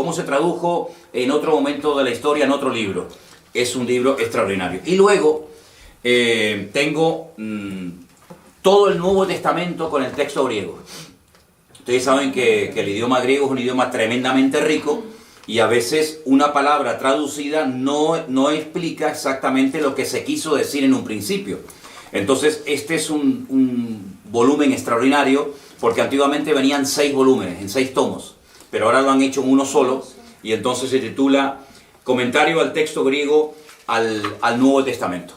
cómo se tradujo en otro momento de la historia, en otro libro. Es un libro extraordinario. Y luego tengo todo el Nuevo Testamento con el texto griego. Ustedes saben que el idioma griego es un idioma tremendamente rico y a veces una palabra traducida no explica exactamente lo que se quiso decir en un principio. Entonces este es un volumen extraordinario porque antiguamente venían 6 volúmenes, en 6 tomos, pero ahora lo han hecho en uno solo y entonces se titula Comentario al texto griego al Nuevo Testamento.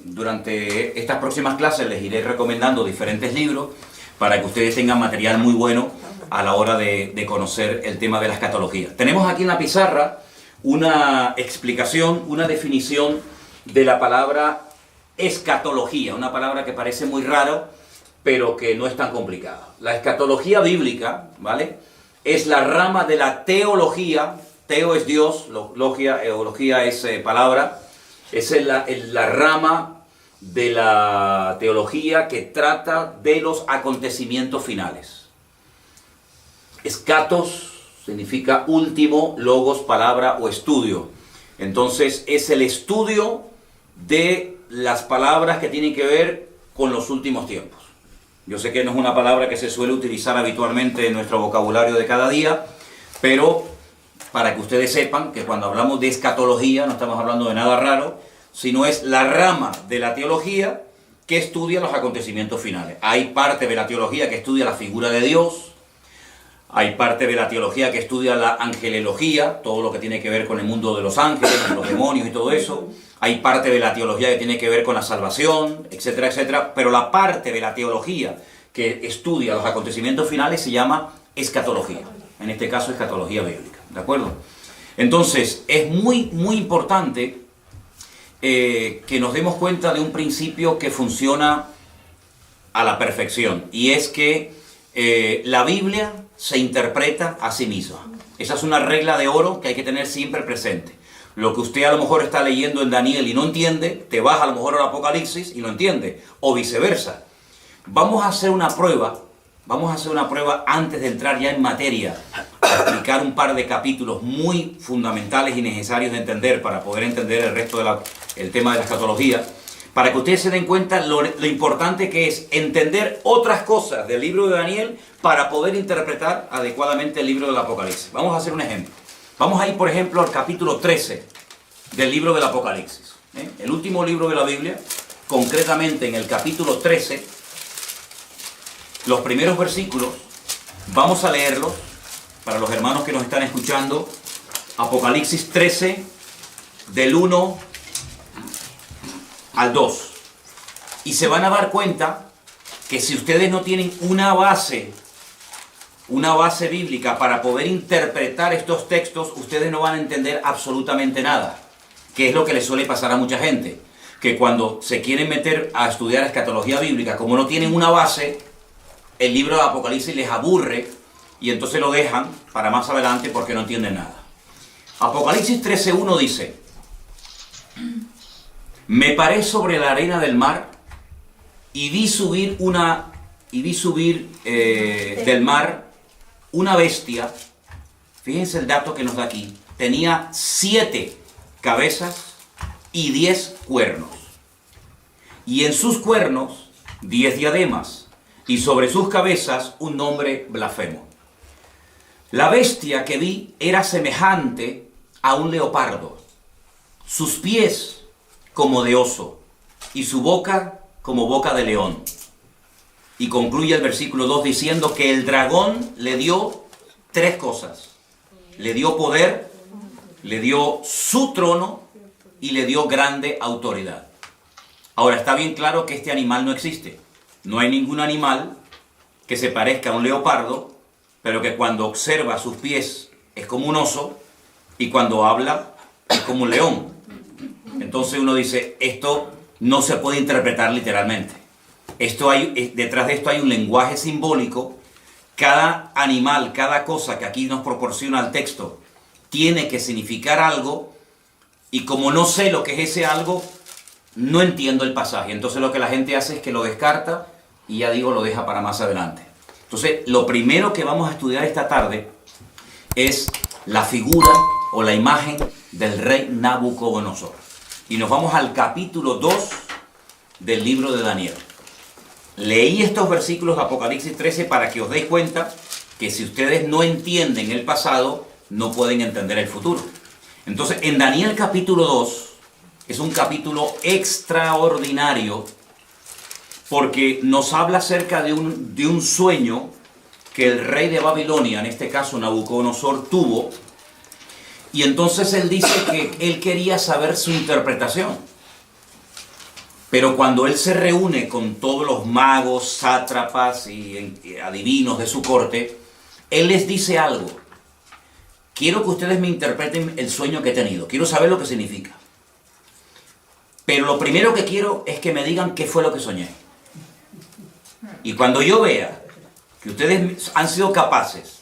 Durante estas próximas clases les iré recomendando diferentes libros para que ustedes tengan material muy bueno a la hora de conocer el tema de la escatología. Tenemos aquí en la pizarra una explicación, una definición de la palabra escatología, una palabra que parece muy raro, pero que no es tan complicada. La escatología bíblica, ¿vale?, es la rama de la teología. Teo es Dios, eología es palabra, es la rama de la teología que trata de los acontecimientos finales. Escatos significa último, logos, palabra o estudio. Entonces es el estudio de las palabras que tienen que ver con los últimos tiempos. Yo sé que no es una palabra que se suele utilizar habitualmente en nuestro vocabulario de cada día, pero para que ustedes sepan que cuando hablamos de escatología no estamos hablando de nada raro, sino es la rama de la teología que estudia los acontecimientos finales. Hay parte de la teología que estudia la figura de Dios, hay parte de la teología que estudia la angelología, todo lo que tiene que ver con el mundo de los ángeles, los demonios y todo eso. Hay parte de la teología que tiene que ver con la salvación, etcétera, etcétera. Pero la parte de la teología que estudia los acontecimientos finales se llama escatología. En este caso, escatología bíblica. ¿De acuerdo? Entonces, es muy, muy importante que nos demos cuenta de un principio que funciona a la perfección. Y es que la Biblia se interpreta a sí misma. Esa es una regla de oro que hay que tener siempre presente. Lo que usted a lo mejor está leyendo en Daniel y no entiende, te vas a lo mejor al Apocalipsis y lo entiende, o viceversa. Vamos a hacer una prueba antes de entrar ya en materia, a explicar un par de capítulos muy fundamentales y necesarios de entender para poder entender el resto del tema de la escatología, para que ustedes se den cuenta lo importante que es entender otras cosas del libro de Daniel para poder interpretar adecuadamente el libro del Apocalipsis. Vamos a hacer un ejemplo. Vamos a ir, por ejemplo, al capítulo 13 del libro del Apocalipsis. El último libro de la Biblia, concretamente en el capítulo 13, los primeros versículos, vamos a leerlos para los hermanos que nos están escuchando. Apocalipsis 13, del 1 al 2. Y se van a dar cuenta que si ustedes no tienen una base bíblica para poder interpretar estos textos, ustedes no van a entender absolutamente nada. Que es lo que les suele pasar a mucha gente. Que cuando se quieren meter a estudiar escatología bíblica, como no tienen una base, el libro de Apocalipsis les aburre y entonces lo dejan para más adelante porque no entienden nada. Apocalipsis 13:1 dice: me paré sobre la arena del mar y vi subir del mar una bestia. Fíjense el dato que nos da aquí. Tenía 7 cabezas y 10 cuernos. Y en sus cuernos 10 diademas. Y sobre sus cabezas un nombre blasfemo. La bestia que vi era semejante a un leopardo. Sus pies como de oso. Y su boca como boca de león. Y concluye el versículo 2 diciendo que el dragón le dio 3 cosas. Le dio poder, le dio su trono y le dio grande autoridad. Ahora, está bien claro que este animal no existe. No hay ningún animal que se parezca a un leopardo, pero que cuando observa sus pies es como un oso y cuando habla es como un león. Entonces uno dice, esto no se puede interpretar literalmente. Detrás de esto hay un lenguaje simbólico. Cada animal, cada cosa que aquí nos proporciona el texto tiene que significar algo, y como no sé lo que es ese algo, no entiendo el pasaje. Entonces lo que la gente hace es que lo descarta y ya digo, lo deja para más adelante. Entonces lo primero que vamos a estudiar esta tarde es la figura o la imagen del rey Nabucodonosor. Y nos vamos al capítulo 2 del libro de Daniel. Leí estos versículos de Apocalipsis 13 para que os deis cuenta que si ustedes no entienden el pasado, no pueden entender el futuro. Entonces, en Daniel capítulo 2 es un capítulo extraordinario porque nos habla acerca de un sueño que el rey de Babilonia, en este caso Nabucodonosor, tuvo. Y entonces él dice que él quería saber su interpretación. Pero cuando él se reúne con todos los magos, sátrapas y adivinos de su corte, él les dice algo. Quiero que ustedes me interpreten el sueño que he tenido. Quiero saber lo que significa. Pero lo primero que quiero es que me digan qué fue lo que soñé. Y cuando yo vea que ustedes han sido capaces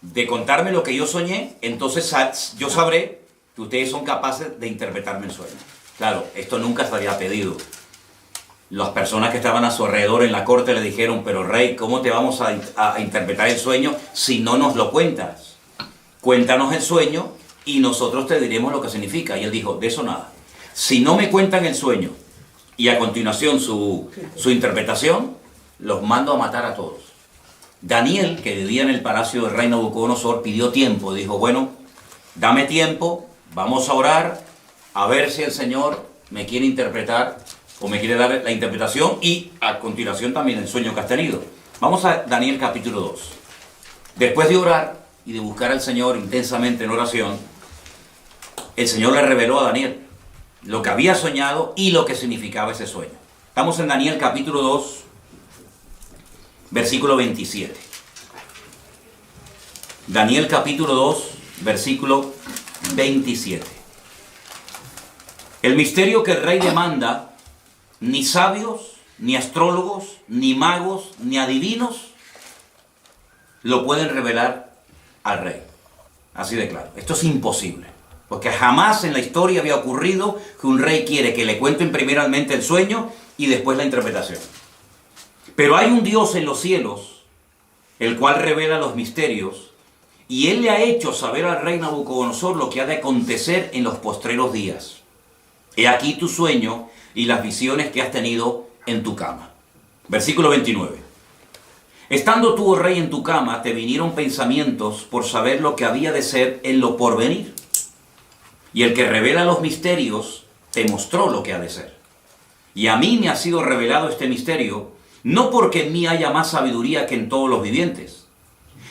de contarme lo que yo soñé, entonces yo sabré que ustedes son capaces de interpretarme el sueño. Claro, esto nunca se había pedido. Las personas que estaban a su alrededor en la corte le dijeron, pero rey, ¿cómo te vamos a interpretar el sueño si no nos lo cuentas? Cuéntanos el sueño y nosotros te diremos lo que significa. Y él dijo, de eso nada. Si no me cuentan el sueño y a continuación su interpretación, los mando a matar a todos. Daniel, que vivía en el palacio del rey Nabucodonosor, pidió tiempo. Dijo, bueno, dame tiempo, vamos a orar, a ver si el Señor me quiere interpretar o me quiere dar la interpretación y a continuación también el sueño que has tenido. Vamos a Daniel capítulo 2. Después de orar y de buscar al Señor intensamente en oración, el Señor le reveló a Daniel lo que había soñado y lo que significaba ese sueño. Estamos en Daniel capítulo 2, versículo 27. Daniel capítulo 2, versículo 27. El misterio que el rey demanda, ni sabios, ni astrólogos, ni magos, ni adivinos lo pueden revelar al rey. Así de claro. Esto es imposible. Porque jamás en la historia había ocurrido que un rey quiere que le cuenten primeramente el sueño y después la interpretación. Pero hay un Dios en los cielos, el cual revela los misterios, y él le ha hecho saber al rey Nabucodonosor lo que ha de acontecer en los postreros días. He aquí tu sueño y las visiones que has tenido en tu cama. Versículo 29. Estando tú, oh rey, en tu cama, te vinieron pensamientos por saber lo que había de ser en lo porvenir. Y el que revela los misterios te mostró lo que ha de ser. Y a mí me ha sido revelado este misterio, no porque en mí haya más sabiduría que en todos los vivientes,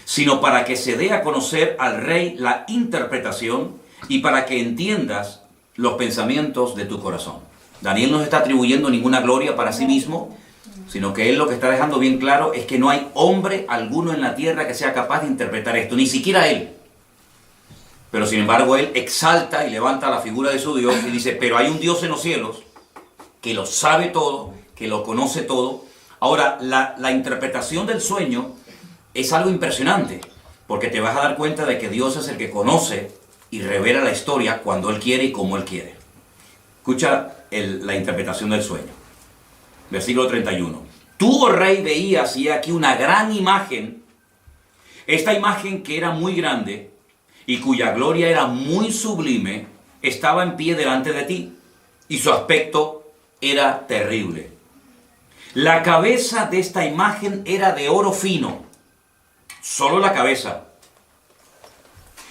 sino para que se dé a conocer al rey la interpretación y para que entiendas los pensamientos de tu corazón. Daniel no está atribuyendo ninguna gloria para sí mismo, sino que él lo que está dejando bien claro es que no hay hombre alguno en la tierra que sea capaz de interpretar esto, ni siquiera él. Pero sin embargo él exalta y levanta la figura de su Dios y dice, pero hay un Dios en los cielos que lo sabe todo, que lo conoce todo. Ahora, la interpretación del sueño es algo impresionante, porque te vas a dar cuenta de que Dios es el que conoce y revela la historia cuando Él quiere y como Él quiere. Escucha la interpretación del sueño. Versículo 31. Tú, oh rey, veías y aquí una gran imagen, esta imagen que era muy grande y cuya gloria era muy sublime, estaba en pie delante de ti, y su aspecto era terrible. La cabeza de esta imagen era de oro fino, solo la cabeza,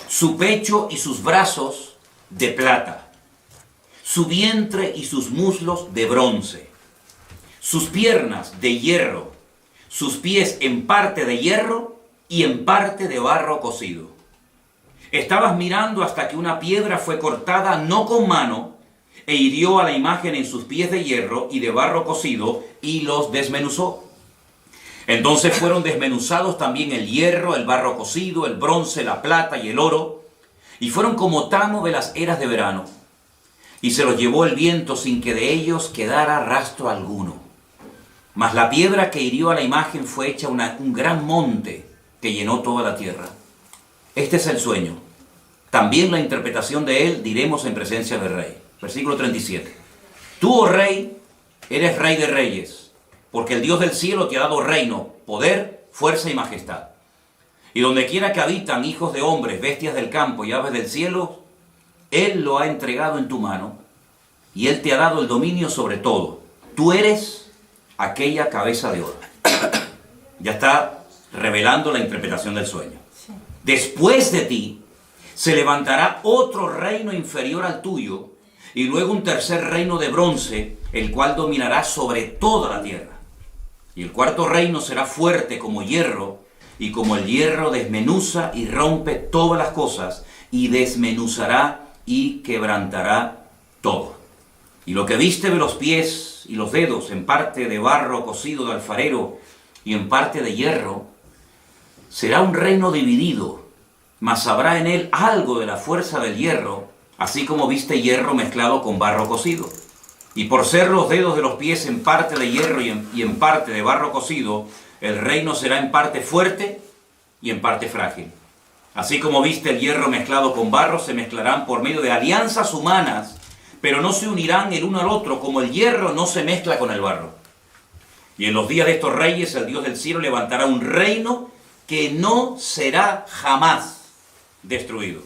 su pecho y sus brazos de plata, su vientre y sus muslos de bronce, sus piernas de hierro, sus pies en parte de hierro y en parte de barro cocido. Estabas mirando hasta que una piedra fue cortada no con mano e hirió a la imagen en sus pies de hierro y de barro cocido y los desmenuzó. Entonces fueron desmenuzados también el hierro, el barro cocido, el bronce, la plata y el oro, y fueron como tamo de las eras de verano. Y se los llevó el viento sin que de ellos quedara rastro alguno. Mas la piedra que hirió a la imagen fue hecha un gran monte que llenó toda la tierra. Este es el sueño. También la interpretación de él diremos en presencia del rey. Versículo 37. Tú, oh rey, eres rey de reyes, porque el Dios del cielo te ha dado reino, poder, fuerza y majestad. Y donde quiera que habitan hijos de hombres, bestias del campo y aves del cielo, Él lo ha entregado en tu mano y Él te ha dado el dominio sobre todo. Tú eres aquella cabeza de oro. Ya está revelando la interpretación del sueño. Después de ti se levantará otro reino inferior al tuyo y luego un tercer reino de bronce, el cual dominará sobre toda la tierra. Y el cuarto reino será fuerte como hierro, y como el hierro desmenuza y rompe todas las cosas, y desmenuzará y quebrantará todo. Y lo que viste de los pies y los dedos, en parte de barro cocido de alfarero y en parte de hierro, será un reino dividido, mas habrá en él algo de la fuerza del hierro, así como viste hierro mezclado con barro cocido. Y por ser los dedos de los pies en parte de hierro y en parte de barro cocido, el reino será en parte fuerte y en parte frágil. Así como viste el hierro mezclado con barro, se mezclarán por medio de alianzas humanas, pero no se unirán el uno al otro, como el hierro no se mezcla con el barro. Y en los días de estos reyes, el Dios del cielo levantará un reino que no será jamás destruido,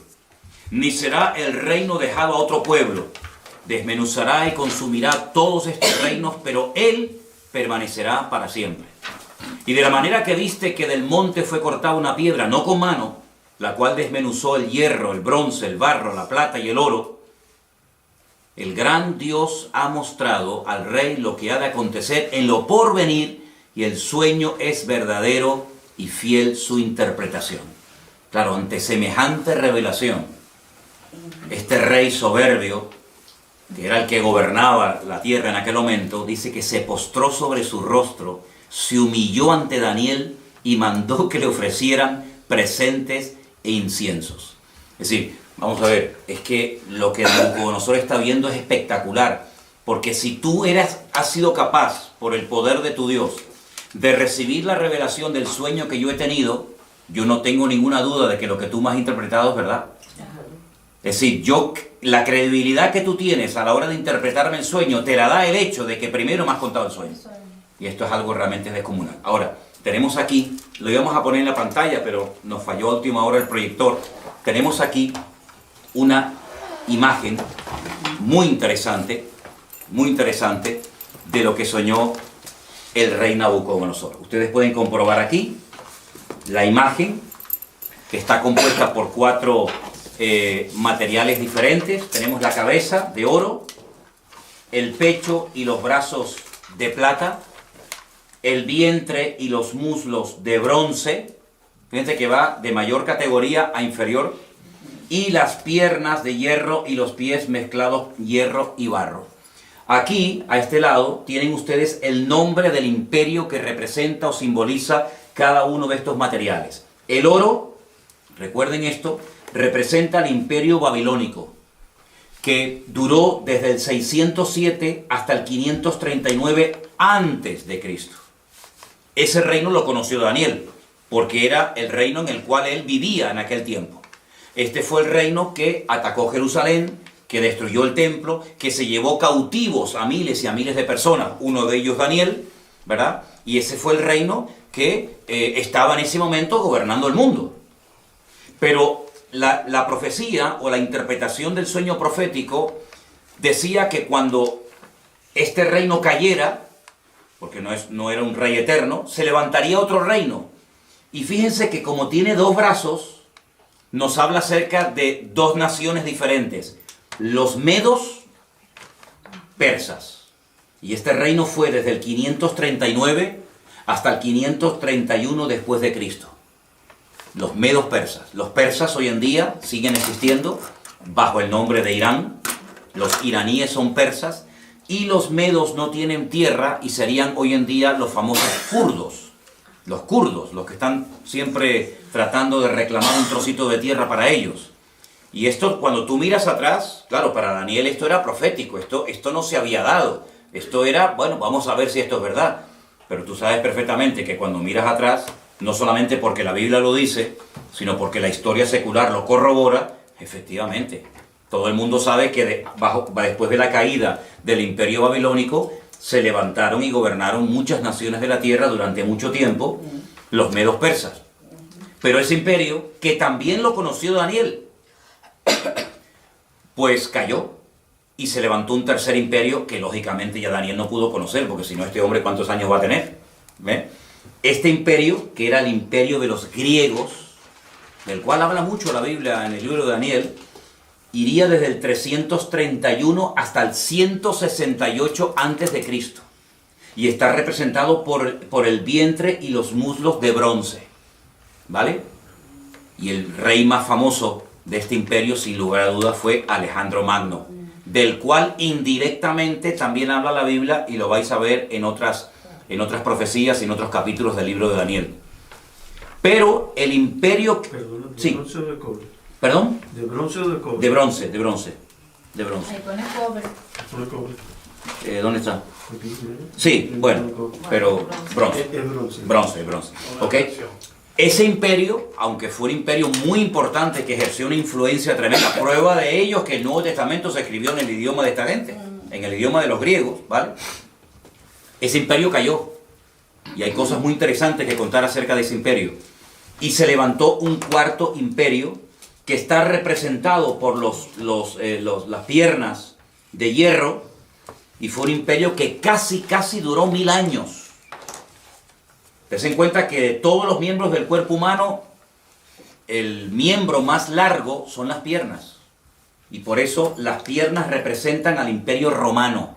ni será el reino dejado a otro pueblo. Desmenuzará y consumirá todos estos reinos, pero Él permanecerá para siempre. Y de la manera que viste que del monte fue cortada una piedra, no con mano, la cual desmenuzó el hierro, el bronce, el barro, la plata y el oro, el gran Dios ha mostrado al rey lo que ha de acontecer en lo porvenir, y el sueño es verdadero y fiel su interpretación. Claro, ante semejante revelación, este rey soberbio, que era el que gobernaba la tierra en aquel momento, dice que se postró sobre su rostro, se humilló ante Daniel y mandó que le ofrecieran presentes e inciensos. Es decir, vamos a ver, es que lo que Nabucodonosor está viendo es espectacular, porque si tú has sido capaz, por el poder de tu Dios, de recibir la revelación del sueño que yo he tenido, yo no tengo ninguna duda de que lo que tú me has interpretado es verdad. Es decir, la credibilidad que tú tienes a la hora de interpretarme el sueño, te la da el hecho de que primero me has contado el sueño. Y esto es algo realmente descomunal. Ahora, tenemos aquí, lo íbamos a poner en la pantalla, pero nos falló a última hora el proyector. Tenemos aquí una imagen muy interesante de lo que soñó el rey Nabucodonosor. Ustedes pueden comprobar aquí la imagen, que está compuesta por 4 materiales diferentes. Tenemos la cabeza de oro, el pecho y los brazos de plata, el vientre y los muslos de bronce, fíjense que va de mayor categoría a inferior, y las piernas de hierro y los pies mezclados hierro y barro. Aquí, a este lado, tienen ustedes el nombre del imperio que representa o simboliza cada uno de estos materiales. El oro, recuerden esto, representa el imperio babilónico, que duró desde el 607 hasta el 539 antes de Cristo. Ese reino lo conoció Daniel, porque era el reino en el cual él vivía en aquel tiempo. Este fue el reino que atacó Jerusalén, que destruyó el templo, que se llevó cautivos a miles y a miles de personas, uno de ellos Daniel, ¿verdad? Y ese fue el reino que estaba en ese momento gobernando el mundo. Pero la profecía o la interpretación del sueño profético decía que cuando este reino cayera, porque no era un rey eterno, se levantaría otro reino. Y fíjense que como tiene 2 brazos, nos habla acerca de 2 naciones diferentes. Los medos persas. Y este reino fue desde el 539 hasta el 531 después de Cristo. Los medos persas. Los persas hoy en día siguen existiendo bajo el nombre de Irán. Los iraníes son persas. Y los medos no tienen tierra y serían hoy en día los famosos kurdos. Los kurdos, los que están siempre tratando de reclamar un trocito de tierra para ellos. Y esto, cuando tú miras atrás, claro, para Daniel esto era profético, esto no se había dado. Esto era, bueno, vamos a ver si esto es verdad. Pero tú sabes perfectamente que cuando miras atrás, no solamente porque la Biblia lo dice, sino porque la historia secular lo corrobora, efectivamente. Todo el mundo sabe que después de la caída del imperio babilónico, se levantaron y gobernaron muchas naciones de la tierra durante mucho tiempo, los medos persas. Pero ese imperio, que también lo conoció Daniel, pues cayó y se levantó un tercer imperio que lógicamente ya Daniel no pudo conocer, porque si no, este hombre ¿cuántos años va a tener? ¿Ve? Este imperio, que era el imperio de los griegos, del cual habla mucho la Biblia en el libro de Daniel, iría desde el 331 hasta el 168 antes de Cristo, y está representado por el vientre y los muslos de bronce, ¿vale? Y el rey más famoso de este imperio, sin lugar a dudas, fue Alejandro Magno, del cual indirectamente también habla la Biblia, y lo vais a ver en otras profecías y en otros capítulos del libro de Daniel. Pero el imperio... Perdón, ¿de sí. bronce o de cobre? ¿Perdón? ¿De bronce o de cobre? De bronce. Ahí pone cobre. De cobre. ¿Dónde está? Aquí, ¿no? Sí, bueno, pero bronce. Es bronce. Bronce. ¿Ok? Ese imperio, aunque fue un imperio muy importante que ejerció una influencia tremenda, prueba de ello es que el Nuevo Testamento se escribió en el idioma de esta gente, en el idioma de los griegos, ¿vale? Ese imperio cayó, y hay cosas muy interesantes que contar acerca de ese imperio. Y se levantó un cuarto imperio que está representado por las piernas de hierro, y fue un imperio que casi duró 1000 años. Ten en cuenta que de todos los miembros del cuerpo humano, el miembro más largo son las piernas. Y por eso las piernas representan al imperio romano.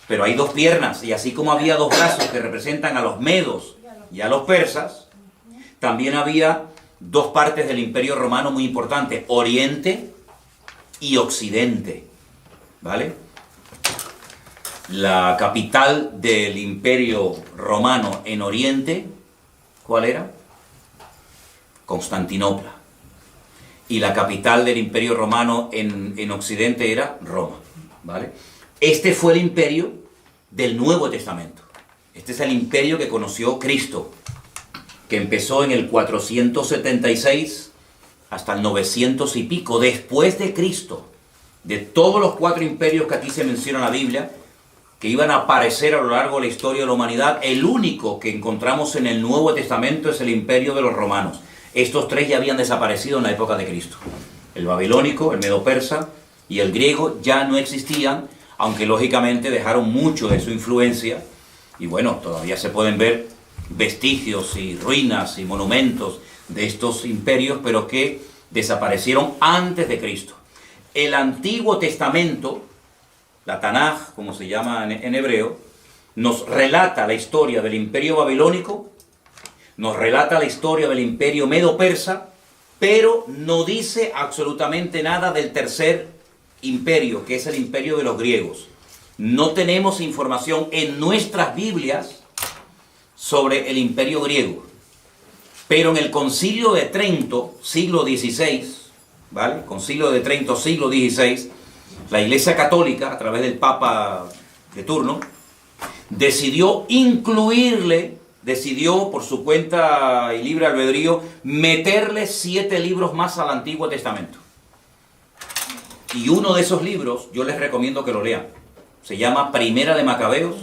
Pero hay dos piernas, y así como había dos brazos que representan a los medos y a los persas, también había dos partes del imperio romano muy importantes, Oriente y Occidente, ¿vale? La capital del imperio romano en Oriente, ¿cuál era? Constantinopla. Y la capital del imperio romano en Occidente era Roma, ¿vale? Este fue el imperio del Nuevo Testamento. Este es el imperio que conoció Cristo, que empezó en el 476 hasta el 900 y pico después de Cristo. De todos los 4 imperios que aquí se menciona en la Biblia, que iban a aparecer a lo largo de la historia de la humanidad, el único que encontramos en el Nuevo Testamento es el imperio de los romanos. Estos 3 ya habían desaparecido en la época de Cristo. El babilónico, el medo-persa y el griego ya no existían, aunque lógicamente dejaron mucho de su influencia, y bueno, todavía se pueden ver vestigios y ruinas y monumentos de estos imperios, pero que desaparecieron antes de Cristo. El Antiguo Testamento, la Tanaj, como se llama en hebreo, nos relata la historia del imperio babilónico, nos relata la historia del imperio medo-persa, pero no dice absolutamente nada del tercer imperio, que es el imperio de los griegos. No tenemos información en nuestras Biblias sobre el imperio griego. Pero en el Concilio de Trento, siglo XVI, ¿vale? Concilio de Trento, siglo XVI, la Iglesia Católica, a través del Papa de turno, decidió por su cuenta y libre albedrío, meterle 7 libros más al Antiguo Testamento. Y uno de esos libros, yo les recomiendo que lo lean. Se llama Primera de Macabeos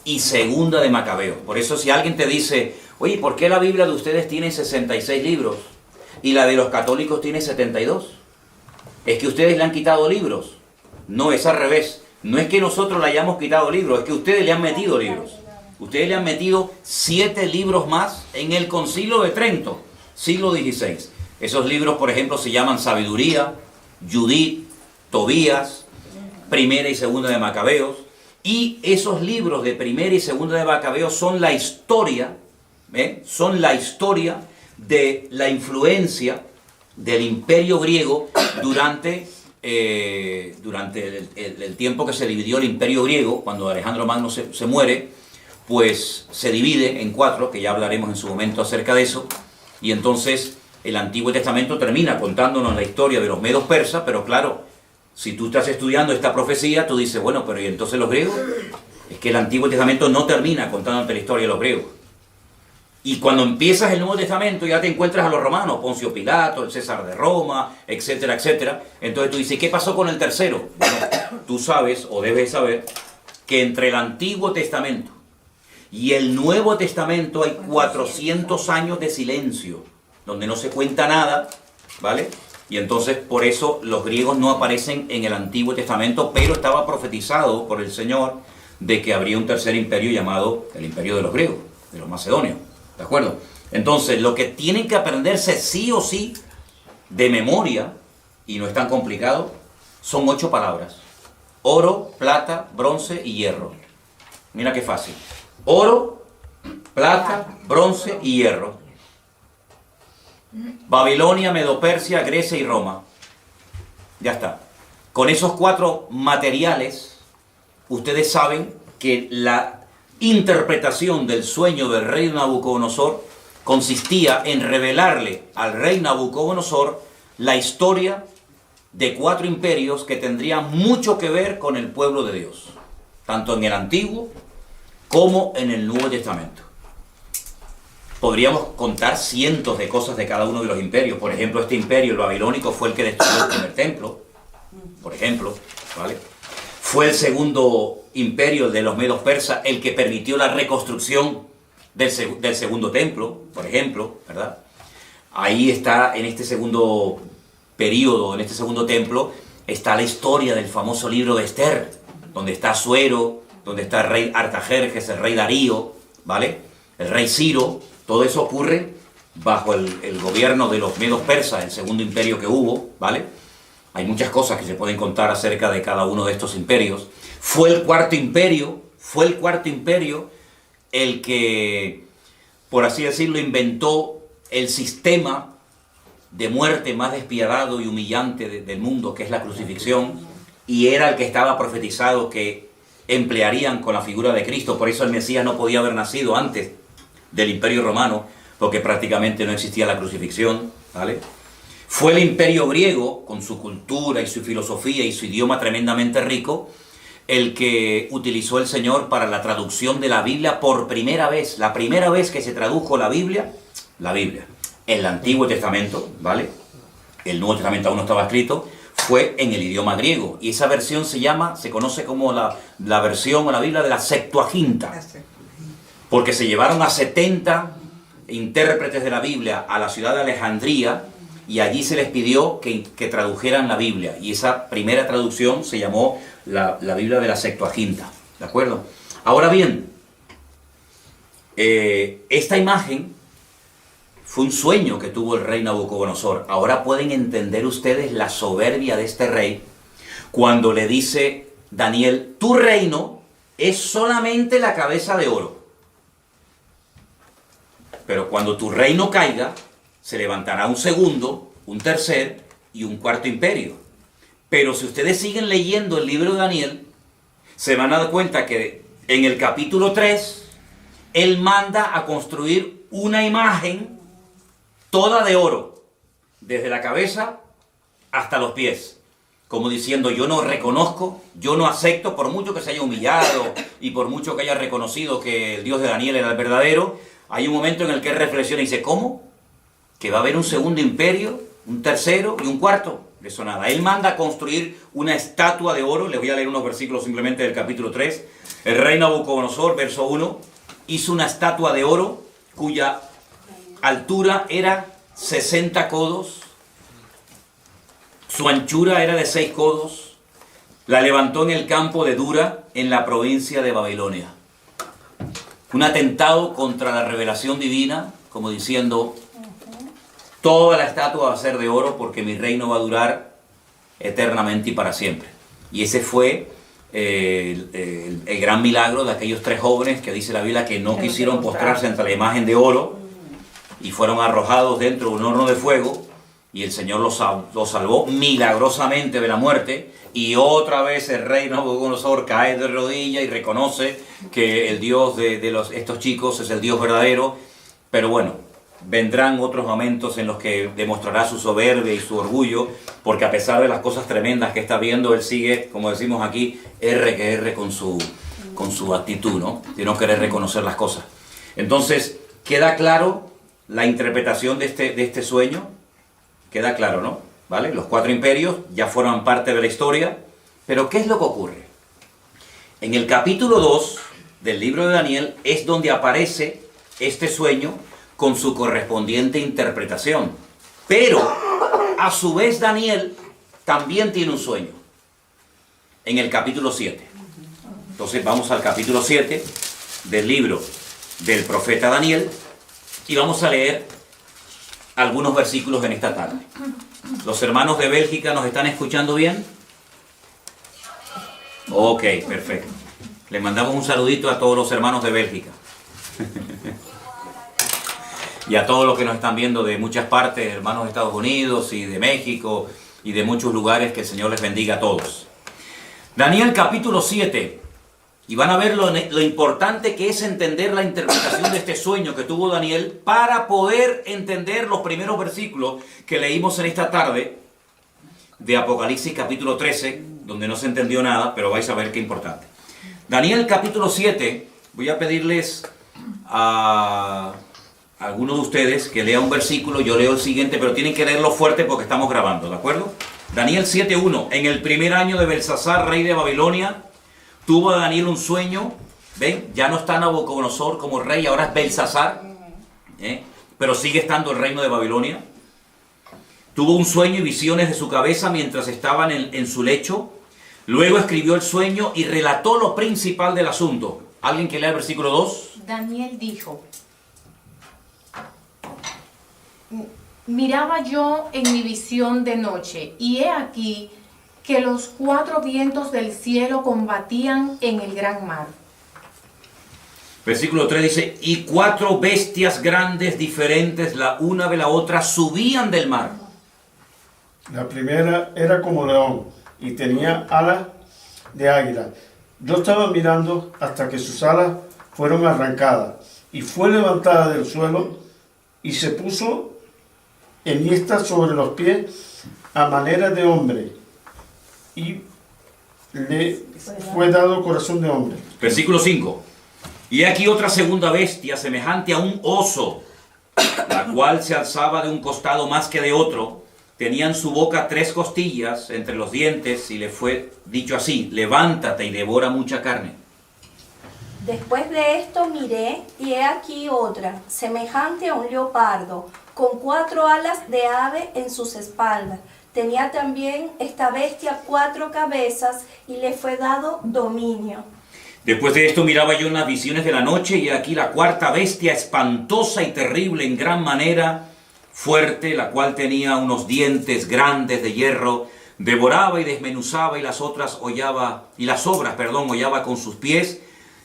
y Segunda de Macabeos. Por eso si alguien te dice, oye, ¿por qué la Biblia de ustedes tiene 66 libros y la de los católicos tiene 72? ¿Es que ustedes le han quitado libros? No, es al revés. No es que nosotros le hayamos quitado libros, es que ustedes le han metido libros. Ustedes le han metido 7 libros más en el Concilio de Trento, siglo XVI. Esos libros, por ejemplo, se llaman Sabiduría, Judith, Tobías, Primera y Segunda de Macabeos, y esos libros de Primera y Segunda de Macabeos son la historia, son la historia de la influencia del imperio griego durante el tiempo que se dividió el imperio griego. Cuando Alejandro Magno se muere, pues se divide en 4, que ya hablaremos en su momento acerca de eso, y entonces el Antiguo Testamento termina contándonos la historia de los medos persas, pero claro, si tú estás estudiando esta profecía, tú dices, bueno, pero ¿y entonces los griegos? Es que el Antiguo Testamento no termina contándote la historia de los griegos. Y cuando empiezas el Nuevo Testamento ya te encuentras a los romanos, Poncio Pilato, el César de Roma, etcétera, etcétera. Entonces tú dices, ¿qué pasó con el tercero? Bueno, tú sabes, o debes saber, que entre el Antiguo Testamento y el Nuevo Testamento hay 400 años de silencio. donde no se cuenta nada, ¿vale? Y entonces por eso los griegos no aparecen en el Antiguo Testamento, pero estaba profetizado por el Señor de que habría un tercer imperio llamado el imperio de los griegos, de los macedonios, ¿de acuerdo? Entonces lo que tienen que aprenderse sí o sí de memoria, y no es tan complicado, son 8 palabras: oro, plata, bronce y hierro. Mira qué fácil: oro, plata, bronce y hierro. Babilonia, Medo-Persia, Grecia y Roma. Ya está. Con esos 4 materiales, ustedes saben que la interpretación del sueño del rey Nabucodonosor consistía en revelarle al rey Nabucodonosor la historia de 4 imperios que tendrían mucho que ver con el pueblo de Dios, tanto en el Antiguo como en el Nuevo Testamento. Podríamos contar cientos de cosas de cada uno de los imperios. Por ejemplo, este imperio, el babilónico, fue el que destruyó el primer templo, por ejemplo, ¿vale? Fue el segundo imperio, el de los medos persas, el que permitió la reconstrucción del segundo templo, por ejemplo, ¿verdad? Ahí está, en este segundo periodo, en este segundo templo, está la historia del famoso libro de Esther, donde está Asuero, donde está el rey Artajerjes, el rey Darío, ¿vale? El rey Ciro. Todo eso ocurre bajo el gobierno de los medos persas, el segundo imperio que hubo, ¿vale? Hay muchas cosas que se pueden contar acerca de cada uno de estos imperios. Fue el cuarto imperio el que, por así decirlo, inventó el sistema de muerte más despiadado y humillante del mundo, que es la crucifixión, y era el que estaba profetizado que emplearían con la figura de Cristo. Por eso el Mesías no podía haber nacido antes del Imperio Romano, porque prácticamente no existía la crucifixión, ¿vale? Fue el Imperio griego, con su cultura y su filosofía y su idioma tremendamente rico, el que utilizó el Señor para la traducción de la Biblia por primera vez. La primera vez que se tradujo la Biblia, el Antiguo Testamento, ¿vale? El Nuevo Testamento aún no estaba escrito, fue en el idioma griego. Y esa versión se conoce como la versión o la Biblia de la Septuaginta. Porque se llevaron a 70 intérpretes de la Biblia a la ciudad de Alejandría y allí se les pidió que tradujeran la Biblia. Y esa primera traducción se llamó la Biblia de la Septuaginta. ¿De acuerdo? Ahora bien, esta imagen fue un sueño que tuvo el rey Nabucodonosor. Ahora pueden entender ustedes la soberbia de este rey cuando le dice Daniel: tu reino es solamente la cabeza de oro. Pero cuando tu reino caiga, se levantará un segundo, un tercer y un cuarto imperio. Pero si ustedes siguen leyendo el libro de Daniel, se van a dar cuenta que en el capítulo 3, él manda a construir una imagen toda de oro, desde la cabeza hasta los pies. Como diciendo: yo no reconozco, yo no acepto, por mucho que se haya humillado y por mucho que haya reconocido que el Dios de Daniel era el verdadero. Hay un momento en el que él reflexiona y dice: ¿cómo? ¿Que va a haber un segundo imperio, un tercero y un cuarto? De eso nada. Él manda a construir una estatua de oro. Les voy a leer unos versículos simplemente del capítulo 3. El rey Nabucodonosor, verso 1, hizo una estatua de oro cuya altura era 60 codos, su anchura era de 6 codos, la levantó en el campo de Dura, en la provincia de Babilonia. Un atentado contra la revelación divina, como diciendo: toda la estatua va a ser de oro porque mi reino va a durar eternamente y para siempre. Y ese fue el gran milagro de aquellos 3 jóvenes que dice la Biblia que no quisieron postrarse ante la imagen de oro y fueron arrojados dentro de un horno de fuego, y el Señor los salvó milagrosamente de la muerte. Y otra vez el rey Nabucodonosor cae de rodillas y reconoce que el Dios de estos chicos es el Dios verdadero. Pero bueno, vendrán otros momentos en los que demostrará su soberbia y su orgullo, porque a pesar de las cosas tremendas que está viendo, él sigue, como decimos aquí, R con su actitud, ¿no? De no querer reconocer las cosas. Entonces, queda claro la interpretación de este sueño, queda claro, ¿no? ¿Vale? Los 4 imperios ya forman parte de la historia, pero ¿qué es lo que ocurre? En el capítulo 2 del libro de Daniel es donde aparece este sueño con su correspondiente interpretación. Pero, a su vez, Daniel también tiene un sueño, en el capítulo 7. Entonces vamos al capítulo 7 del libro del profeta Daniel y vamos a leer algunos versículos en esta tarde. ¿Los hermanos de Bélgica nos están escuchando bien? Ok, perfecto. Les mandamos un saludito a todos los hermanos de Bélgica. Y a todos los que nos están viendo de muchas partes, hermanos de Estados Unidos y de México y de muchos lugares, que el Señor les bendiga a todos. Daniel capítulo 7. Y van a ver lo importante que es entender la interpretación de este sueño que tuvo Daniel para poder entender los primeros versículos que leímos en esta tarde de Apocalipsis capítulo 13, donde no se entendió nada, pero vais a ver qué importante. Daniel capítulo 7, voy a pedirles a algunos de ustedes que lea un versículo, yo leo el siguiente, pero tienen que leerlo fuerte porque estamos grabando, ¿de acuerdo? Daniel 7:1. En el primer año de Belsasar, rey de Babilonia, tuvo Daniel un sueño. ¿Ven? Ya no está Nabucodonosor como rey, ahora es Belsasar, pero sigue estando el reino de Babilonia. Tuvo un sueño y visiones de su cabeza mientras estaban en su lecho. Luego escribió el sueño y relató lo principal del asunto. ¿Alguien que lea el versículo 2? Daniel dijo: miraba yo en mi visión de noche, y he aquí que los 4 vientos del cielo combatían en el gran mar. Versículo 3 dice: y 4 bestias grandes diferentes la una de la otra subían del mar. La primera era como león y tenía alas de águila. Yo estaba mirando hasta que sus alas fueron arrancadas y fue levantada del suelo y se puso enhiesta sobre los pies a manera de hombre y le fue dado corazón de hombre. Versículo 5. Y aquí otra segunda bestia semejante a un oso, la cual se alzaba de un costado más que de otro. Tenía en su boca 3 costillas entre los dientes y le fue dicho así: levántate y devora mucha carne. Después de esto miré, y he aquí otra, semejante a un leopardo, con 4 alas de ave en sus espaldas. Tenía también esta bestia 4 cabezas, y le fue dado dominio. Después de esto miraba yo en las visiones de la noche, y aquí la 4ª bestia, espantosa y terrible en gran manera, fuerte, la cual tenía unos dientes grandes de hierro, devoraba y desmenuzaba, y las obras hollaba con sus pies,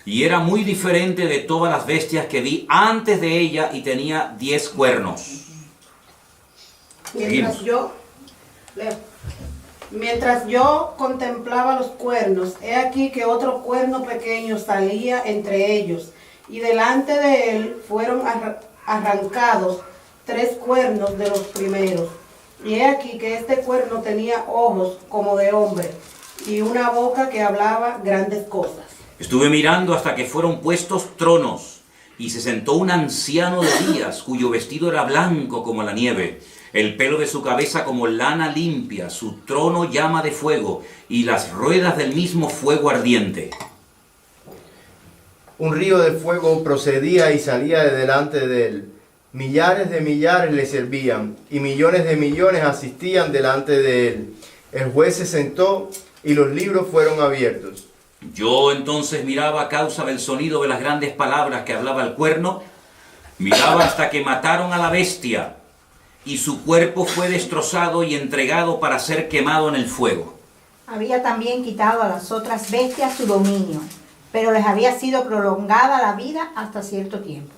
y era muy diferente de todas las bestias que vi antes de ella, y tenía 10 cuernos. Mientras yo contemplaba los cuernos, he aquí que otro cuerno pequeño salía entre ellos, y delante de él fueron arrancados 3 cuernos de los primeros. Y he aquí que este cuerno tenía ojos como de hombre, y una boca que hablaba grandes cosas. Estuve mirando hasta que fueron puestos tronos, y se sentó un anciano de días, cuyo vestido era blanco como la nieve, el pelo de su cabeza como lana limpia, su trono llama de fuego, y las ruedas del mismo fuego ardiente. Un río de fuego procedía y salía de delante de él. Millares de millares le servían, y millones de millones asistían delante de él. El juez se sentó, y los libros fueron abiertos. Yo entonces miraba a causa del sonido de las grandes palabras que hablaba el cuerno, miraba hasta que mataron a la bestia, y su cuerpo fue destrozado y entregado para ser quemado en el fuego. Había también quitado a las otras bestias su dominio, pero les había sido prolongada la vida hasta cierto tiempo.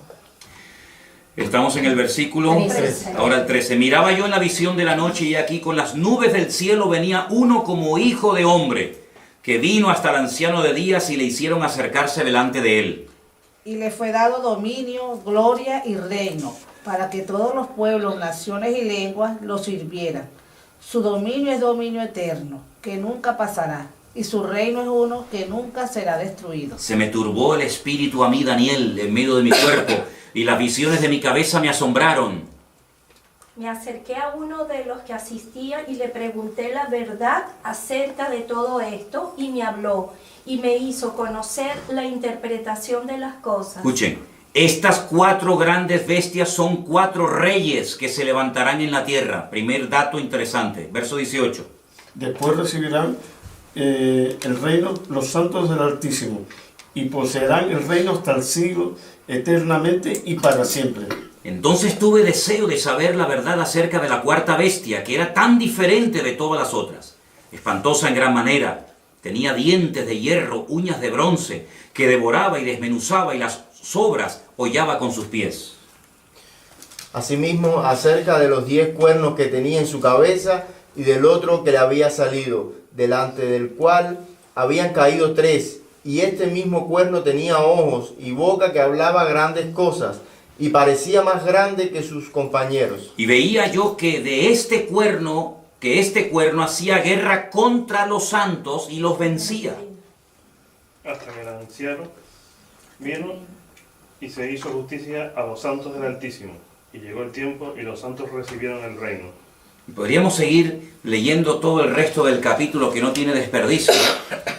Estamos en el versículo 13. Ahora el 13. Miraba yo en la visión de la noche, y aquí con las nubes del cielo venía uno como hijo de hombre, que vino hasta el anciano de días, y le hicieron acercarse delante de él. Y le fue dado dominio, gloria y reino, para que todos los pueblos, naciones y lenguas lo sirvieran. Su dominio es dominio eterno, que nunca pasará, y su reino es uno que nunca será destruido. Se me turbó el espíritu a mí, Daniel, en medio de mi cuerpo, y las visiones de mi cabeza me asombraron. Me acerqué a uno de los que asistían y le pregunté la verdad acerca de todo esto, y me habló y me hizo conocer la interpretación de las cosas. Escuchen, Estas 4 grandes bestias son 4 reyes que se levantarán en la tierra. Primer dato interesante, verso 18. Después recibirán el reino los santos del Altísimo, y poseerán el reino hasta el siglo, eternamente y para siempre. Entonces tuve deseo de saber la verdad acerca de la 4ª bestia, que era tan diferente de todas las otras. Espantosa en gran manera, tenía dientes de hierro, uñas de bronce, que devoraba y desmenuzaba, y las sobras hollaba con sus pies. Asimismo, acerca de los 10 cuernos que tenía en su cabeza y del otro que le había salido, delante del cual habían caído 3, y este mismo cuerno tenía ojos y boca que hablaba grandes cosas, y parecía más grande que sus compañeros. Y veía yo que este cuerno hacía guerra contra los santos y los vencía. Hasta que el anciano vino y se hizo justicia a los santos del Altísimo. Y llegó el tiempo y los santos recibieron el reino. Podríamos seguir leyendo todo el resto del capítulo, que no tiene desperdicio.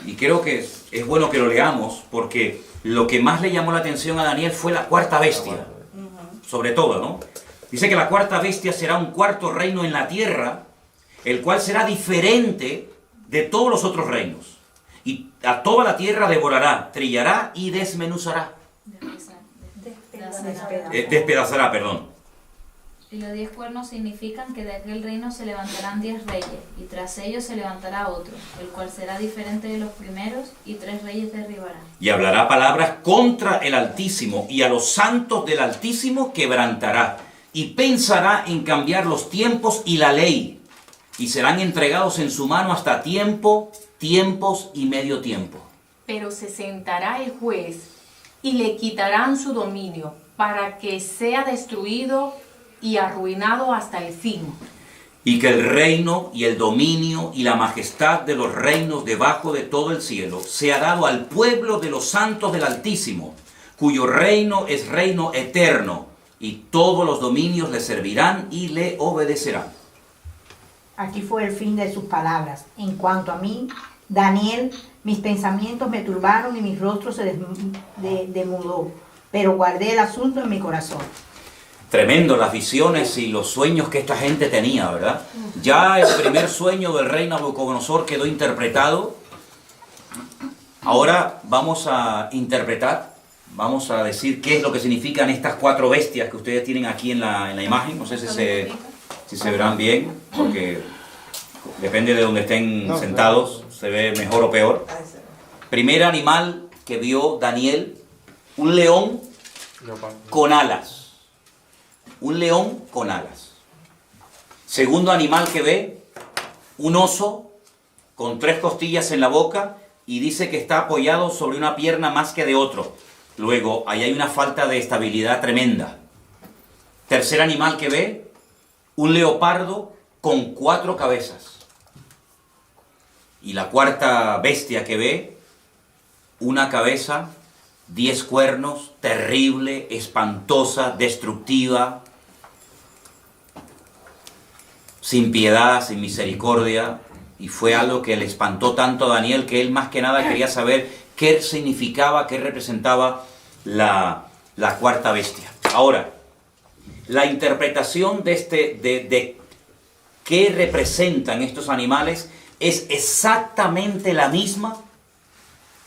Y creo que es bueno que lo leamos, porque lo que más le llamó la atención a Daniel fue la 4ª bestia. Sobre todo, ¿no? Dice que la 4ª bestia será un 4º reino en la tierra, el cual será diferente de todos los otros reinos. Y a toda la tierra devorará, trillará y desmenuzará. Despedazará, perdón. Y los 10 cuernos significan que de aquel reino se levantarán 10 reyes, y tras ellos se levantará otro, el cual será diferente de los primeros, y 3 reyes derribarán. Y hablará palabras contra el Altísimo, y a los santos del Altísimo quebrantará, y pensará en cambiar los tiempos y la ley, y serán entregados en su mano hasta tiempo, tiempos y medio tiempo. Pero se sentará el juez y le quitarán su dominio para que sea destruido y arruinado hasta el fin. Y que el reino y el dominio y la majestad de los reinos debajo de todo el cielo sea dado al pueblo de los santos del Altísimo, cuyo reino es reino eterno, y todos los dominios le servirán y le obedecerán. Aquí fue el fin de sus palabras. En cuanto a mí, Daniel, mis pensamientos me turbaron y mi rostro se demudó, pero guardé el asunto en mi corazón. Tremendo las visiones y los sueños que esta gente tenía, ¿verdad? Ya el primer sueño del rey Nabucodonosor quedó interpretado. Ahora vamos a interpretar, vamos a decir qué es lo que significan estas 4 bestias que ustedes tienen aquí en la imagen. No sé si se verán bien, porque depende de donde estén sentados, se ve mejor o peor. Primer animal que vio Daniel, un león con alas. Un león con alas. Segundo animal que ve, un oso con 3 costillas en la boca, y dice que está apoyado sobre una pierna más que de otro. Luego, ahí hay una falta de estabilidad tremenda. Tercer animal que ve, un leopardo con 4 cabezas. Y la 4ª bestia que ve, una cabeza, 10 cuernos, terrible, espantosa, destructiva, sin piedad, sin misericordia, y fue algo que le espantó tanto a Daniel que él más que nada quería saber qué significaba, qué representaba la 4ª bestia. Ahora, la interpretación de qué representan estos animales es exactamente la misma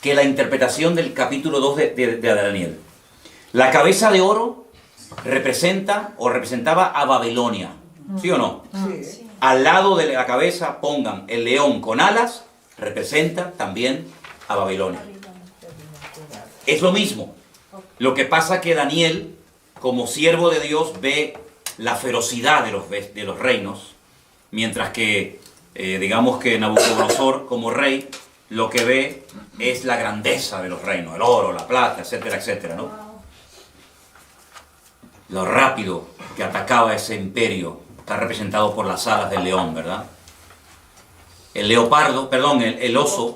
que la interpretación del capítulo 2 de Daniel. La cabeza de oro representa o representaba a Babilonia, ¿sí o no? Sí. Al lado de la cabeza pongan el león con alas, representa también a Babilonia. Es lo mismo. Lo que pasa que Daniel, como siervo de Dios, ve la ferocidad de los reinos, mientras que, digamos que Nabucodonosor, como rey, lo que ve es la grandeza de los reinos, el oro, la plata, etcétera, etcétera, ¿no? Lo rápido que atacaba ese imperio está representado por las alas del león, ¿verdad? El oso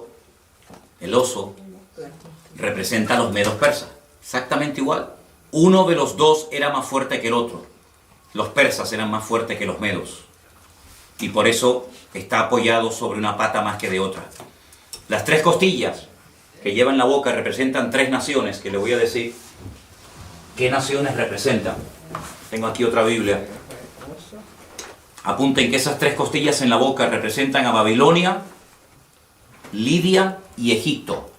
representa a los medos persas, exactamente igual. Uno de los dos era más fuerte que el otro. Los persas eran más fuertes que los medos, y por eso está apoyado sobre una pata más que de otra. Las 3 costillas que lleva en la boca representan 3 naciones, que le voy a decir. ¿Qué naciones representan? Tengo aquí otra Biblia. Apunten que esas 3 costillas en la boca representan a Babilonia, Lidia y Egipto.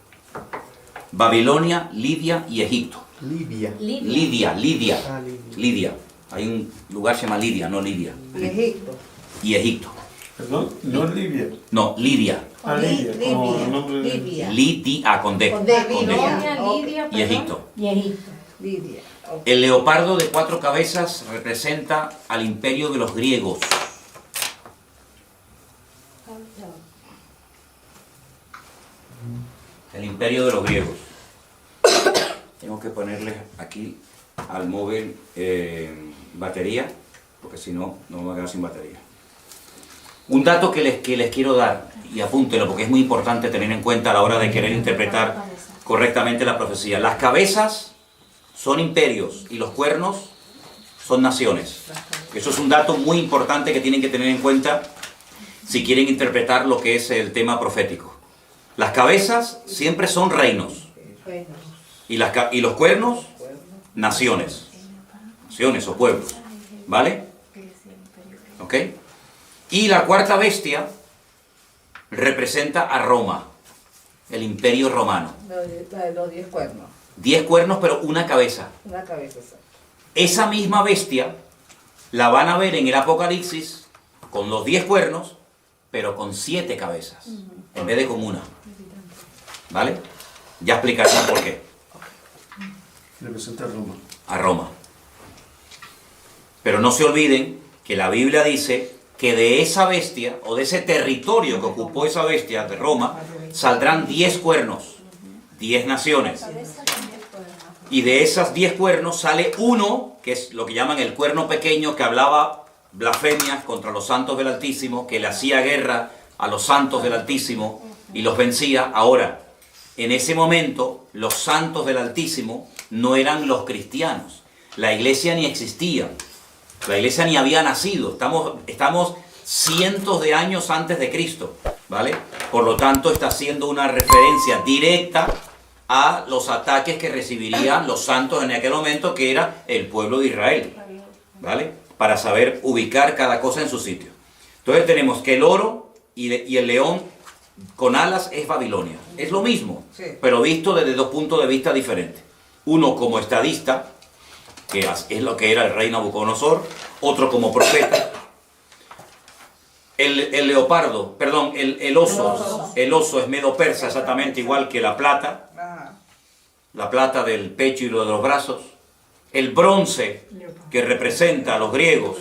Babilonia, Lidia y Egipto. Libia. Lidia. Ah, Libia. Lidia. Hay un lugar que se llama Lidia, no Lidia. Y Egipto. Y Egipto. Perdón, no es Libia. No, Lidia. Ah, Libia. como el nombre de- Libia. Lidia con D. Con D. Con D. Babilonia, Ok. Lidia, Y perdón. Egipto. Y Egipto. Lidia. Ok. El leopardo de 4 cabezas representa al imperio de los griegos. El imperio de los griegos. Tengo que ponerle aquí al móvil batería, porque si no, no me voy a quedar sin batería. Un dato que les quiero dar, y apúntelo porque es muy importante tener en cuenta a la hora de querer interpretar correctamente la profecía. Las cabezas son imperios y los cuernos son naciones. Eso es un dato muy importante que tienen que tener en cuenta si quieren interpretar lo que es el tema profético. Las cabezas siempre son reinos y los cuernos, naciones. Naciones o pueblos. ¿Vale? ¿Ok? Y la cuarta bestia representa a Roma, el imperio romano. La de los 10 cuernos. 10 cuernos, pero una cabeza. Una cabeza. Exacto. Esa misma bestia la van a ver en el Apocalipsis con los 10 cuernos, pero con 7 cabezas, en vez de con una. ¿Vale? Ya explicaré por qué. Representa a Roma. A Roma. Pero no se olviden que la Biblia dice que de esa bestia, o de ese territorio que ocupó esa bestia de Roma, saldrán 10 cuernos, 10 naciones. Y de esas 10 cuernos sale uno, que es lo que llaman el cuerno pequeño, que hablaba blasfemias contra los santos del Altísimo, que le hacía guerra a los santos del Altísimo y los vencía. Ahora, en ese momento, los santos del Altísimo no eran los cristianos. La iglesia ni existía. La iglesia ni había nacido. Estamos cientos de años antes de Cristo, ¿vale? Por lo tanto, está haciendo una referencia directa a los ataques que recibirían los santos en aquel momento, que era el pueblo de Israel, ¿vale? Para saber ubicar cada cosa en su sitio. Entonces tenemos que el oro y el león con alas es Babilonia. Es lo mismo, Sí. pero visto desde 2 puntos de vista diferentes. Uno como estadista, que es lo que era el rey Nabucodonosor, otro como profeta. El leopardo, perdón, el oso es medo-persa, exactamente igual que la plata. Ajá. La plata del pecho y lo de los brazos. El bronce, que representa a los griegos,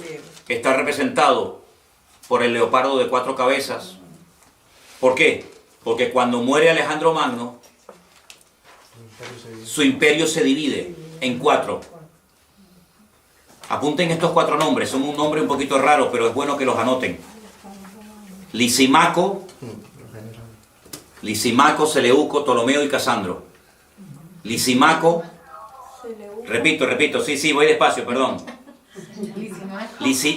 está representado por el leopardo de 4 cabezas. ¿Por qué? Porque cuando muere Alejandro Magno, su imperio se divide en 4. Apunten estos 4 nombres, son un nombre un poquito raro, pero es bueno que los anoten. Lisimaco, Seleuco, Ptolomeo y Casandro. Lisimaco, repito, sí, voy despacio, perdón.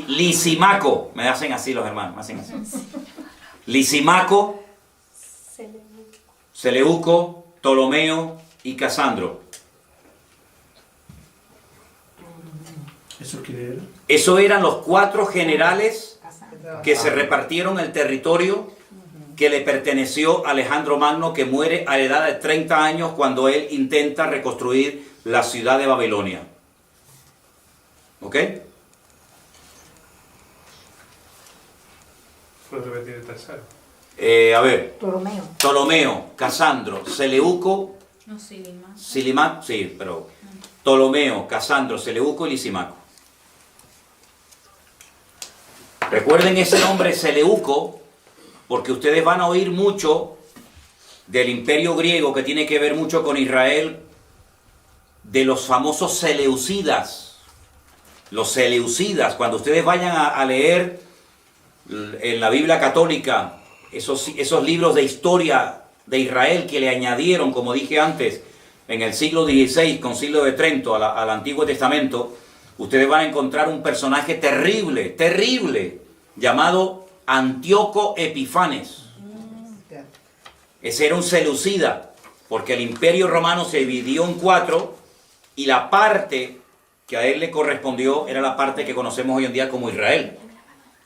Lisimaco, me hacen así los hermanos, me hacen así. Lisimaco, Seleuco, Ptolomeo y Casandro. ¿Eso qué era? Eso eran los 4 generales que se repartieron el territorio que le perteneció a Alejandro Magno, que muere a la edad de 30 años cuando él intenta reconstruir la ciudad de Babilonia. ¿Ok? ¿Puedes repetir el tercero? A ver, Ptolomeo. Ptolomeo, Casandro, Seleuco, No, Silima. Silimaco, sí, pero Ptolomeo, Casandro, Seleuco y Lisimaco. Recuerden ese nombre Seleuco, porque ustedes van a oír mucho del imperio griego, que tiene que ver mucho con Israel, de los famosos seleucidas. Los seleucidas, cuando ustedes vayan a leer en la Biblia católica esos libros de historia de Israel que le añadieron, como dije antes, en el siglo XVI, Concilio de Trento, al Antiguo Testamento, ustedes van a encontrar un personaje terrible, llamado Antíoco Epifanes. Ese era un seleucida, porque el imperio romano se dividió en 4 y la parte que a él le correspondió era la parte que conocemos hoy en día como Israel.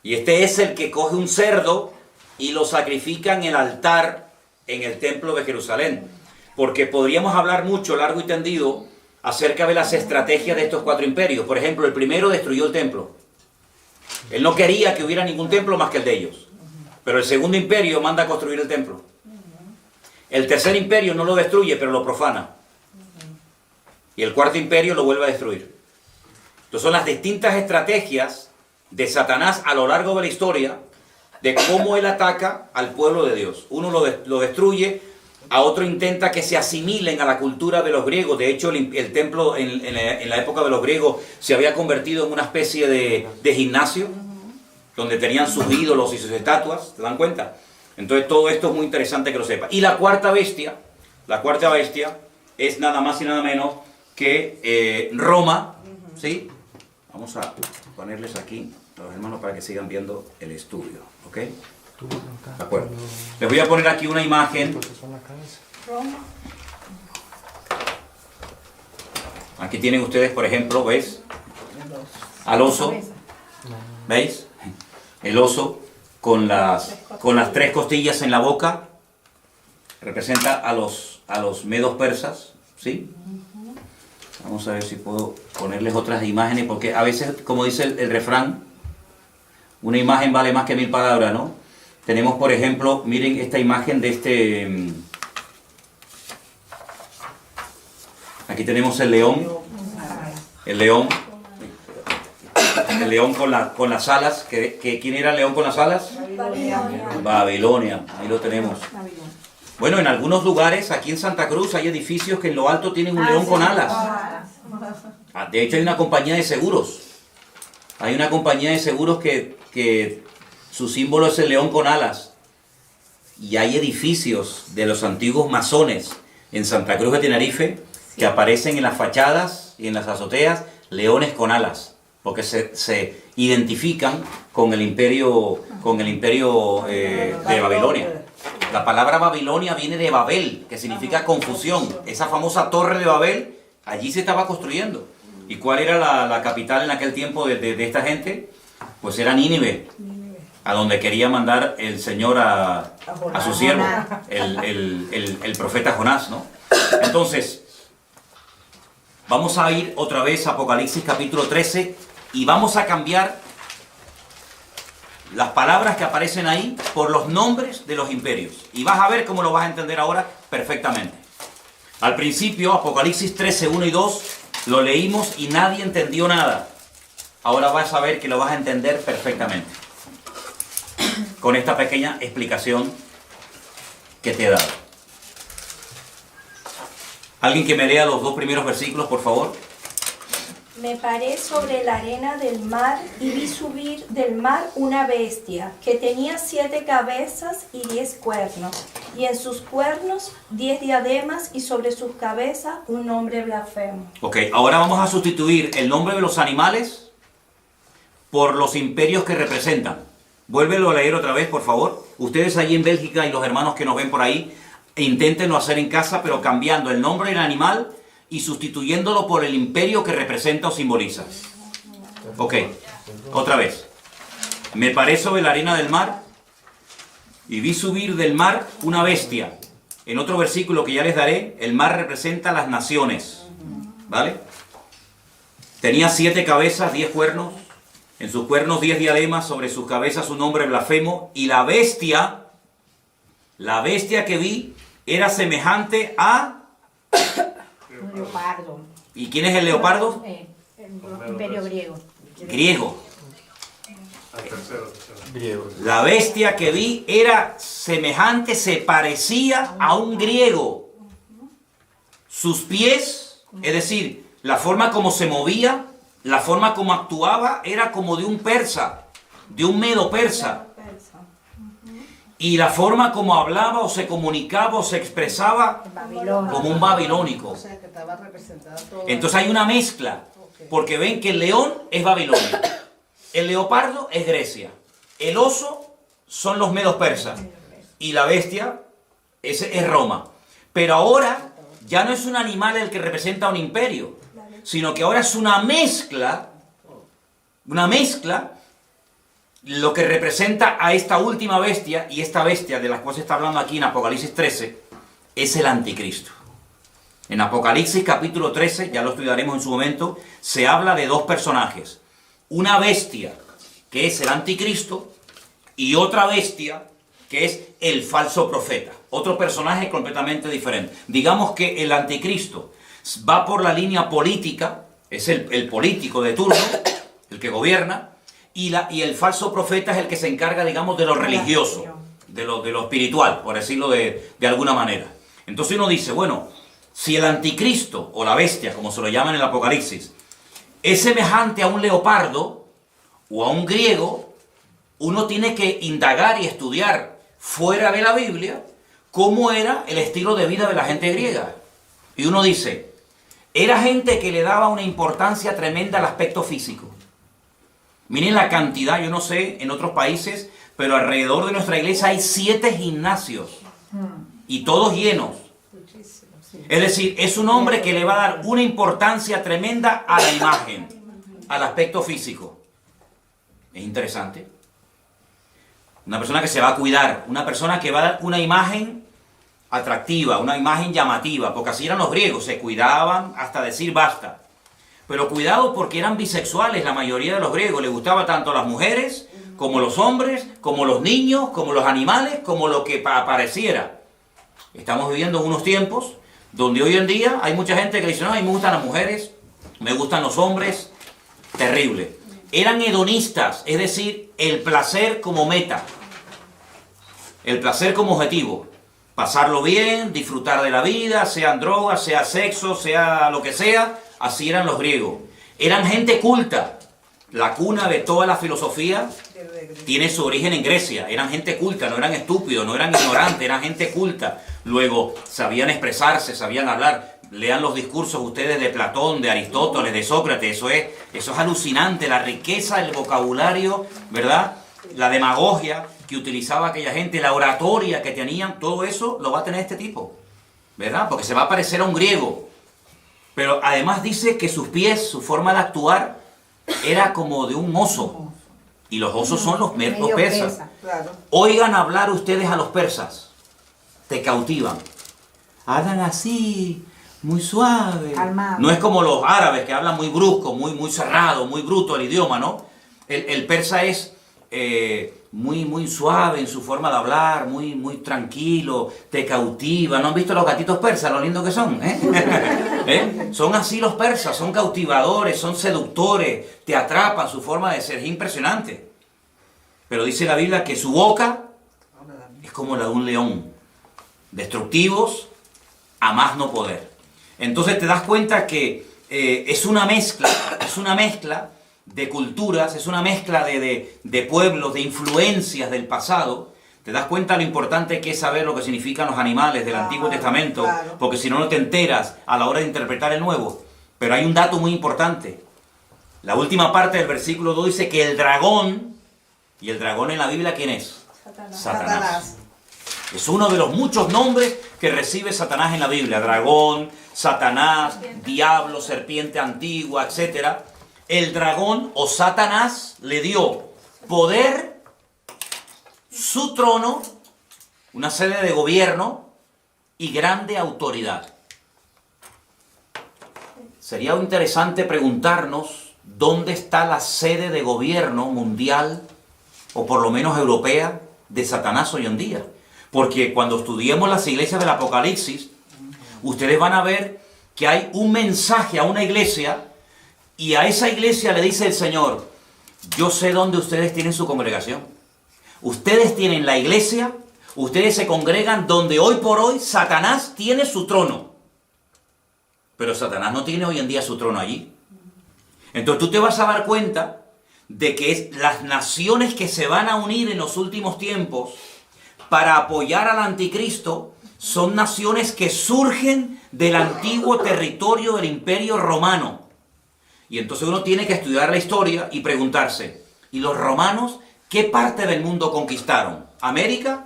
Y este es el que coge un cerdo y lo sacrifica en el altar en el templo de Jerusalén. Porque podríamos hablar mucho, largo y tendido, acerca de las estrategias de estos 4 imperios. Por ejemplo, el primero destruyó el templo. Él no quería que hubiera ningún templo más que el de ellos. Pero el segundo imperio manda a construir el templo. El tercer imperio no lo destruye, pero lo profana. Y el cuarto imperio lo vuelve a destruir. Entonces son las distintas estrategias de Satanás a lo largo de la historia, de cómo él ataca al pueblo de Dios. Uno lo destruye, a otro intenta que se asimilen a la cultura de los griegos. De hecho, el templo en la época de los griegos se había convertido en una especie de gimnasio, donde tenían sus ídolos y sus estatuas, ¿te dan cuenta? Entonces todo esto es muy interesante que lo sepa. Y la cuarta bestia es nada más y nada menos que Roma, ¿sí? Vamos a ponerles aquí, los hermanos, para que sigan viendo el estudio, ¿ok? De acuerdo. Les voy a poner aquí una imagen. Aquí tienen ustedes, por ejemplo, ¿ves? Al oso, ¿veis? El oso con las 3 costillas en la boca representa a los medos persas, ¿sí? Vamos a ver si puedo ponerles otras imágenes, porque a veces, como dice el refrán, una imagen vale más que 1000 palabras, ¿no? Tenemos, por ejemplo, miren esta imagen de este... Aquí tenemos el león con las alas. ¿Quién era el león con las alas? Babilonia, ahí lo tenemos. Bueno, en algunos lugares, aquí en Santa Cruz, hay edificios que en lo alto tienen un león con alas. De hecho, hay una compañía de seguros. Hay una compañía de seguros que su símbolo es el león con alas. Y hay edificios de los antiguos masones en Santa Cruz de Tenerife que aparecen en las fachadas y en las azoteas leones con alas, porque se identifican con el imperio de Babilonia. La palabra Babilonia viene de Babel, que significa confusión. Esa famosa torre de Babel, allí se estaba construyendo. ¿Y cuál era la capital en aquel tiempo de esta gente? Pues era Nínive, a donde quería mandar el Señor a su siervo, el profeta Jonás, ¿no? Entonces, vamos a ir otra vez a Apocalipsis capítulo 13 y vamos a cambiar las palabras que aparecen ahí por los nombres de los imperios. Y vas a ver cómo lo vas a entender ahora perfectamente. Al principio, Apocalipsis 13, 1 y 2, lo leímos y nadie entendió nada. Ahora vas a ver que lo vas a entender perfectamente con esta pequeña explicación que te he dado. ¿Alguien que me lea los 2 primeros versículos, por favor? Me paré sobre la arena del mar y vi subir del mar una bestia que tenía 7 cabezas y 10 cuernos, y en sus cuernos 10 diademas y sobre sus cabezas un nombre blasfemo. Ok, ahora vamos a sustituir el nombre de los animales por los imperios que representan. Vuélvelo a leer otra vez, por favor. Ustedes allí en Bélgica y los hermanos que nos ven por ahí, inténtenlo hacer en casa, pero cambiando el nombre del animal y sustituyéndolo por el imperio que representa o simboliza. Ok, otra vez. Me paré sobre la arena del mar y vi subir del mar una bestia. En otro versículo que ya les daré, el mar representa las naciones. ¿Vale? Tenía 7 cabezas, 10 cuernos. En sus cuernos 10 diademas, sobre sus cabezas un nombre blasfemo. Y la bestia que vi era semejante a... Un leopardo. ¿Y quién es el leopardo? El imperio griego. Griego. Al tercero. La bestia que vi era semejante, se parecía a un griego. Sus pies, es decir, la forma como se movía, la forma como actuaba, era como de un persa, de un medo persa. Y la forma como hablaba o se comunicaba o se expresaba como un babilónico. Entonces hay una mezcla, porque ven que el león es Babilonia, el leopardo es Grecia, el oso son los medos persas y la bestia es Roma. Pero ahora ya no es un animal el que representa un imperio, sino que ahora es una mezcla, lo que representa a esta última bestia, y esta bestia de la cual se está hablando aquí en Apocalipsis 13, es el anticristo. En Apocalipsis capítulo 13, ya lo estudiaremos en su momento, se habla de dos personajes. Una bestia, que es el anticristo, y otra bestia, que es el falso profeta. Otro personaje completamente diferente. Digamos que el anticristo va por la línea política, es el político de turno, el que gobierna, y el falso profeta es el que se encarga, digamos, de lo religioso, de lo espiritual, por decirlo de alguna manera. Entonces uno dice, bueno, si el anticristo, o la bestia, como se lo llama en el Apocalipsis, es semejante a un leopardo o a un griego, uno tiene que indagar y estudiar fuera de la Biblia cómo era el estilo de vida de la gente griega. Y uno dice, era gente que le daba una importancia tremenda al aspecto físico. Miren la cantidad, yo no sé en otros países, pero alrededor de nuestra iglesia hay 7 gimnasios y todos llenos. Es decir, es un hombre que le va a dar una importancia tremenda a la imagen, al aspecto físico. Es interesante. Una persona que se va a cuidar, una persona que va a dar una imagen atractiva, una imagen llamativa, porque así eran los griegos, se cuidaban hasta decir basta. Pero cuidado porque eran bisexuales la mayoría de los griegos, les gustaba tanto las mujeres, como los hombres, como los niños, como los animales, como lo que apareciera. Estamos viviendo en unos tiempos donde hoy en día hay mucha gente que dice, no, a mí me gustan las mujeres, me gustan los hombres, terrible. Eran hedonistas, es decir, el placer como meta, el placer como objetivo, pasarlo bien, disfrutar de la vida, sean drogas, sea sexo, sea lo que sea, así eran los griegos. Eran gente culta, la cuna de toda la filosofía tiene su origen en Grecia, eran gente culta, no eran estúpidos, no eran ignorantes, eran gente culta. Luego sabían expresarse, sabían hablar. Lean los discursos ustedes de Platón, de Aristóteles, de Sócrates, eso es alucinante, la riqueza del vocabulario, ¿verdad? La demagogia que utilizaba aquella gente, la oratoria que tenían, todo eso lo va a tener este tipo, ¿verdad? Porque se va a parecer a un griego. Pero además dice que sus pies, su forma de actuar, era como de un oso. Y los osos son los persas. Claro. Oigan hablar ustedes a los persas, te cautivan. Hablan así, muy suave. Calmado. No es como los árabes que hablan muy brusco, muy cerrado, muy bruto el idioma, ¿no? El persa es muy suave en su forma de hablar, muy tranquilo, te cautiva. ¿No han visto los gatitos persas, lo lindos que son? Son así los persas, son cautivadores, son seductores, te atrapan, su forma de ser es impresionante. Pero dice la Biblia que su boca es como la de un león, destructivos a más no poder. Entonces te das cuenta que es una mezcla de culturas, es una mezcla de pueblos, de influencias del pasado. Te das cuenta lo importante que es saber lo que significan los animales del Antiguo Testamento, claro. Porque si no, no te enteras a la hora de interpretar el Nuevo. Pero hay un dato muy importante. La última parte del versículo 2 dice que el dragón, y el dragón en la Biblia, ¿quién es? Satanás. Es uno de los muchos nombres que recibe Satanás en la Biblia. Dragón, Satanás, diablo, serpiente antigua, etc. El dragón o Satanás le dio poder, su trono, una sede de gobierno y grande autoridad. Sería interesante preguntarnos dónde está la sede de gobierno mundial, o por lo menos europea, de Satanás hoy en día. Porque cuando estudiemos las iglesias del Apocalipsis, ustedes van a ver que hay un mensaje a una iglesia, y a esa iglesia le dice el Señor, yo sé dónde ustedes tienen su congregación. Ustedes tienen la iglesia, ustedes se congregan donde hoy por hoy Satanás tiene su trono. Pero Satanás no tiene hoy en día su trono allí. Entonces tú te vas a dar cuenta de que las naciones que se van a unir en los últimos tiempos para apoyar al anticristo son naciones que surgen del antiguo territorio del Imperio Romano. Y entonces uno tiene que estudiar la historia y preguntarse, ¿y los romanos qué parte del mundo conquistaron? ¿América?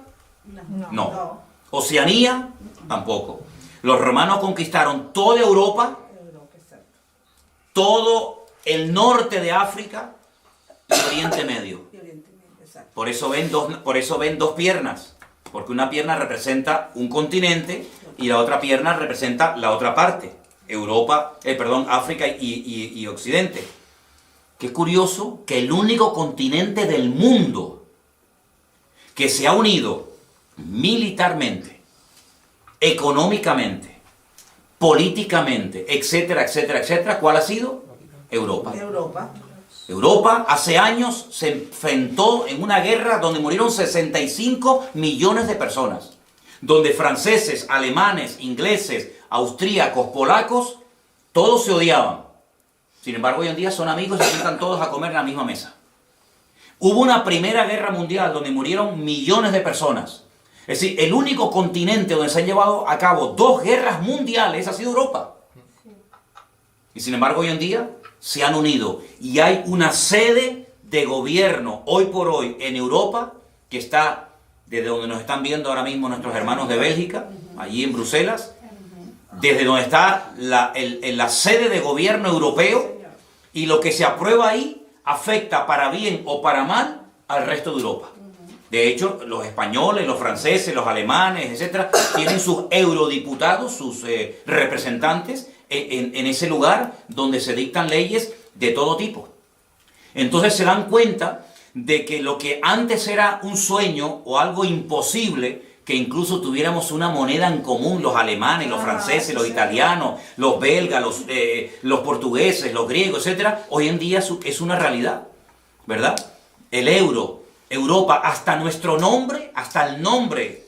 No. ¿Oceanía? Tampoco. Los romanos conquistaron toda Europa todo el norte de África y Oriente Medio. Por eso ven dos piernas, porque una pierna representa un continente y la otra pierna representa la otra parte, África y Occidente. Qué curioso que el único continente del mundo que se ha unido militarmente, económicamente, políticamente, etcétera, etcétera, etcétera, ¿cuál ha sido? Europa. Europa hace años se enfrentó en una guerra donde murieron 65 millones de personas, donde franceses, alemanes, ingleses, austríacos, polacos, todos se odiaban. Sin embargo, hoy en día son amigos y se sientan todos a comer en la misma mesa. Hubo una primera guerra mundial donde murieron millones de personas. Es decir, el único continente donde se han llevado a cabo 2 guerras mundiales ha sido Europa. Y sin embargo, hoy en día se han unido y hay una sede de gobierno hoy por hoy en Europa que está desde donde nos están viendo ahora mismo nuestros hermanos de Bélgica, allí en Bruselas, desde donde está la sede de gobierno europeo, y lo que se aprueba ahí afecta para bien o para mal al resto de Europa. De hecho, los españoles, los franceses, los alemanes, etcétera, tienen sus eurodiputados, sus representantes en ese lugar donde se dictan leyes de todo tipo. Entonces se dan cuenta de que lo que antes era un sueño o algo imposible, que incluso tuviéramos una moneda en común, los alemanes, los franceses, los italianos, los belgas, los portugueses, los griegos, etcétera, hoy en día es una realidad, ¿verdad? El euro, Europa, hasta nuestro nombre, hasta el nombre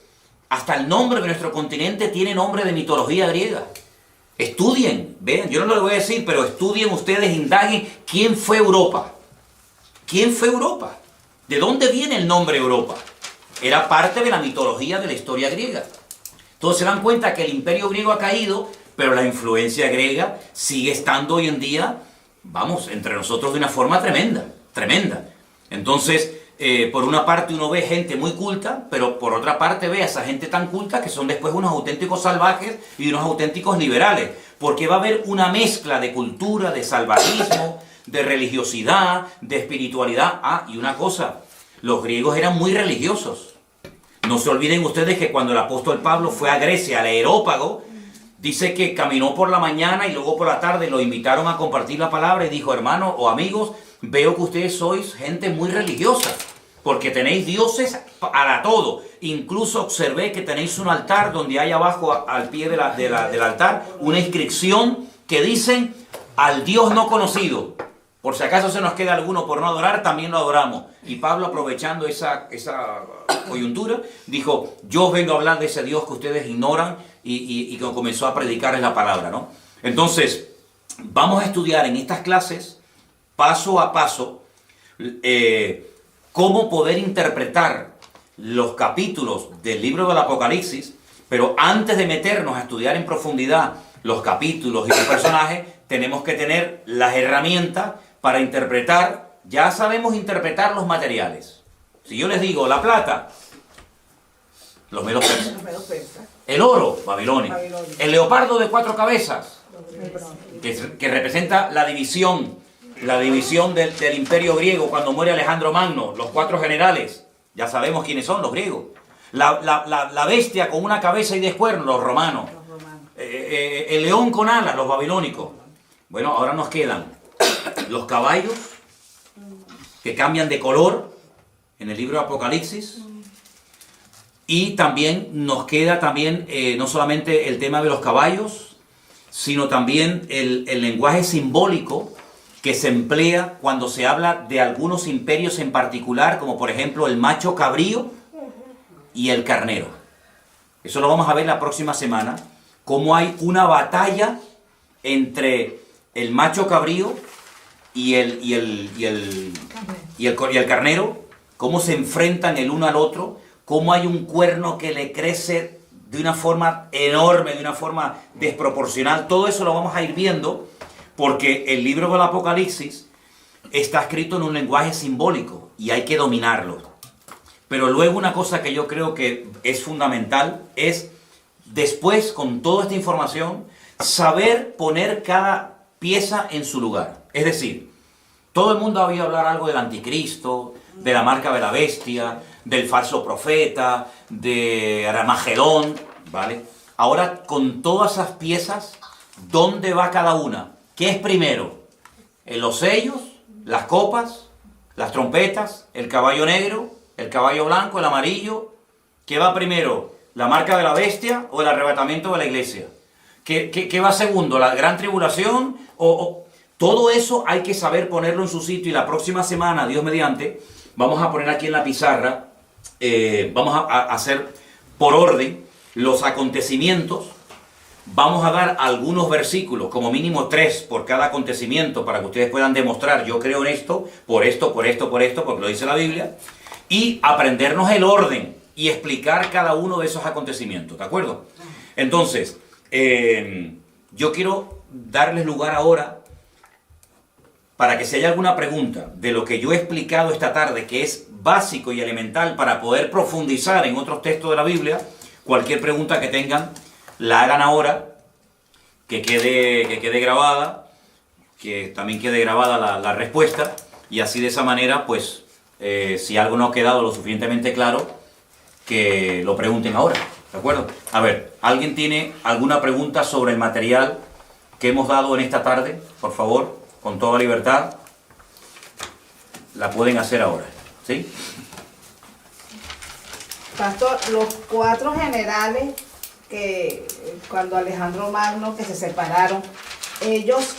de nuestro continente tiene nombre de mitología griega. Estudien, vean, yo no lo voy a decir, pero estudien ustedes, indaguen quién fue Europa. ¿Quién fue Europa? ¿De dónde viene el nombre Europa? Era parte de la mitología de la historia griega. Entonces se dan cuenta que el imperio griego ha caído, pero la influencia griega sigue estando hoy en día, vamos, entre nosotros de una forma tremenda, tremenda. Entonces, por una parte uno ve gente muy culta, pero por otra parte ve a esa gente tan culta que son después unos auténticos salvajes y unos auténticos liberales, porque va a haber una mezcla de cultura, de salvajismo, de religiosidad, de espiritualidad. Y una cosa, los griegos eran muy religiosos. No se olviden ustedes que cuando el apóstol Pablo fue a Grecia, al Areópago, dice que caminó por la mañana y luego por la tarde lo invitaron a compartir la palabra y dijo: hermanos o amigos, veo que ustedes sois gente muy religiosa, porque tenéis dioses para todo. Incluso observé que tenéis un altar donde hay abajo, al pie del altar, una inscripción que dicen: al Dios no conocido. Por si acaso se nos queda alguno por no adorar, también lo adoramos. Y Pablo, aprovechando esa coyuntura, dijo: yo os vengo a hablar de ese Dios que ustedes ignoran, y que comenzó a predicarles la palabra, ¿no? Entonces, vamos a estudiar en estas clases, paso a paso, cómo poder interpretar los capítulos del libro del Apocalipsis, pero antes de meternos a estudiar en profundidad los capítulos y los personajes, tenemos que tener las herramientas para interpretar. Ya sabemos interpretar los materiales. Si yo les digo la plata, los medos persas. El oro, Babilonia. El leopardo de 4 cabezas, que representa la división del imperio griego cuando muere Alejandro Magno, los 4 generales. Ya sabemos quiénes son, los griegos. La bestia con una cabeza y 10 cuernos, los romanos. El león con alas, los babilónicos. Bueno, ahora nos quedan los caballos, que cambian de color en el libro de Apocalipsis. Y también nos queda no solamente el tema de los caballos, sino también el lenguaje simbólico que se emplea cuando se habla de algunos imperios en particular, como por ejemplo el macho cabrío y el carnero. Eso lo vamos a ver la próxima semana, cómo hay una batalla entre el macho cabrío y el carnero, cómo se enfrentan el uno al otro, cómo hay un cuerno que le crece de una forma enorme, de una forma desproporcional. Todo eso lo vamos a ir viendo, porque el libro del Apocalipsis está escrito en un lenguaje simbólico y hay que dominarlo. Pero luego una cosa que yo creo que es fundamental es, después, con toda esta información, saber poner cada pieza en su lugar. Es decir, todo el mundo ha oído hablar algo del anticristo, de la marca de la bestia, del falso profeta, de Armagedón, ¿vale? Ahora, con todas esas piezas, ¿dónde va cada una? ¿Qué es primero? ¿Los sellos, las copas, las trompetas, el caballo negro, el caballo blanco, el amarillo? ¿Qué va primero? ¿La marca de la bestia o el arrebatamiento de la iglesia? ¿Qué va segundo? ¿La gran tribulación? Todo eso hay que saber ponerlo en su sitio, y la próxima semana, Dios mediante, vamos a poner aquí en la pizarra, vamos a hacer por orden los acontecimientos. Vamos a dar algunos versículos, como mínimo 3 por cada acontecimiento, para que ustedes puedan demostrar, yo creo en esto, por esto, porque lo dice la Biblia, y aprendernos el orden y explicar cada uno de esos acontecimientos, ¿de acuerdo? Entonces, yo quiero darles lugar ahora para que si hay alguna pregunta de lo que yo he explicado esta tarde, que es básico y elemental para poder profundizar en otros textos de la Biblia, cualquier pregunta que tengan, la hagan ahora, que quede grabada, que también quede grabada la respuesta, y así de esa manera, pues, si algo no ha quedado lo suficientemente claro, que lo pregunten ahora, ¿de acuerdo? A ver, ¿alguien tiene alguna pregunta sobre el material que hemos dado en esta tarde? Por favor, con toda libertad, la pueden hacer ahora, ¿sí? Pastor, los 4 generales que cuando Alejandro Magno, que se separaron, ellos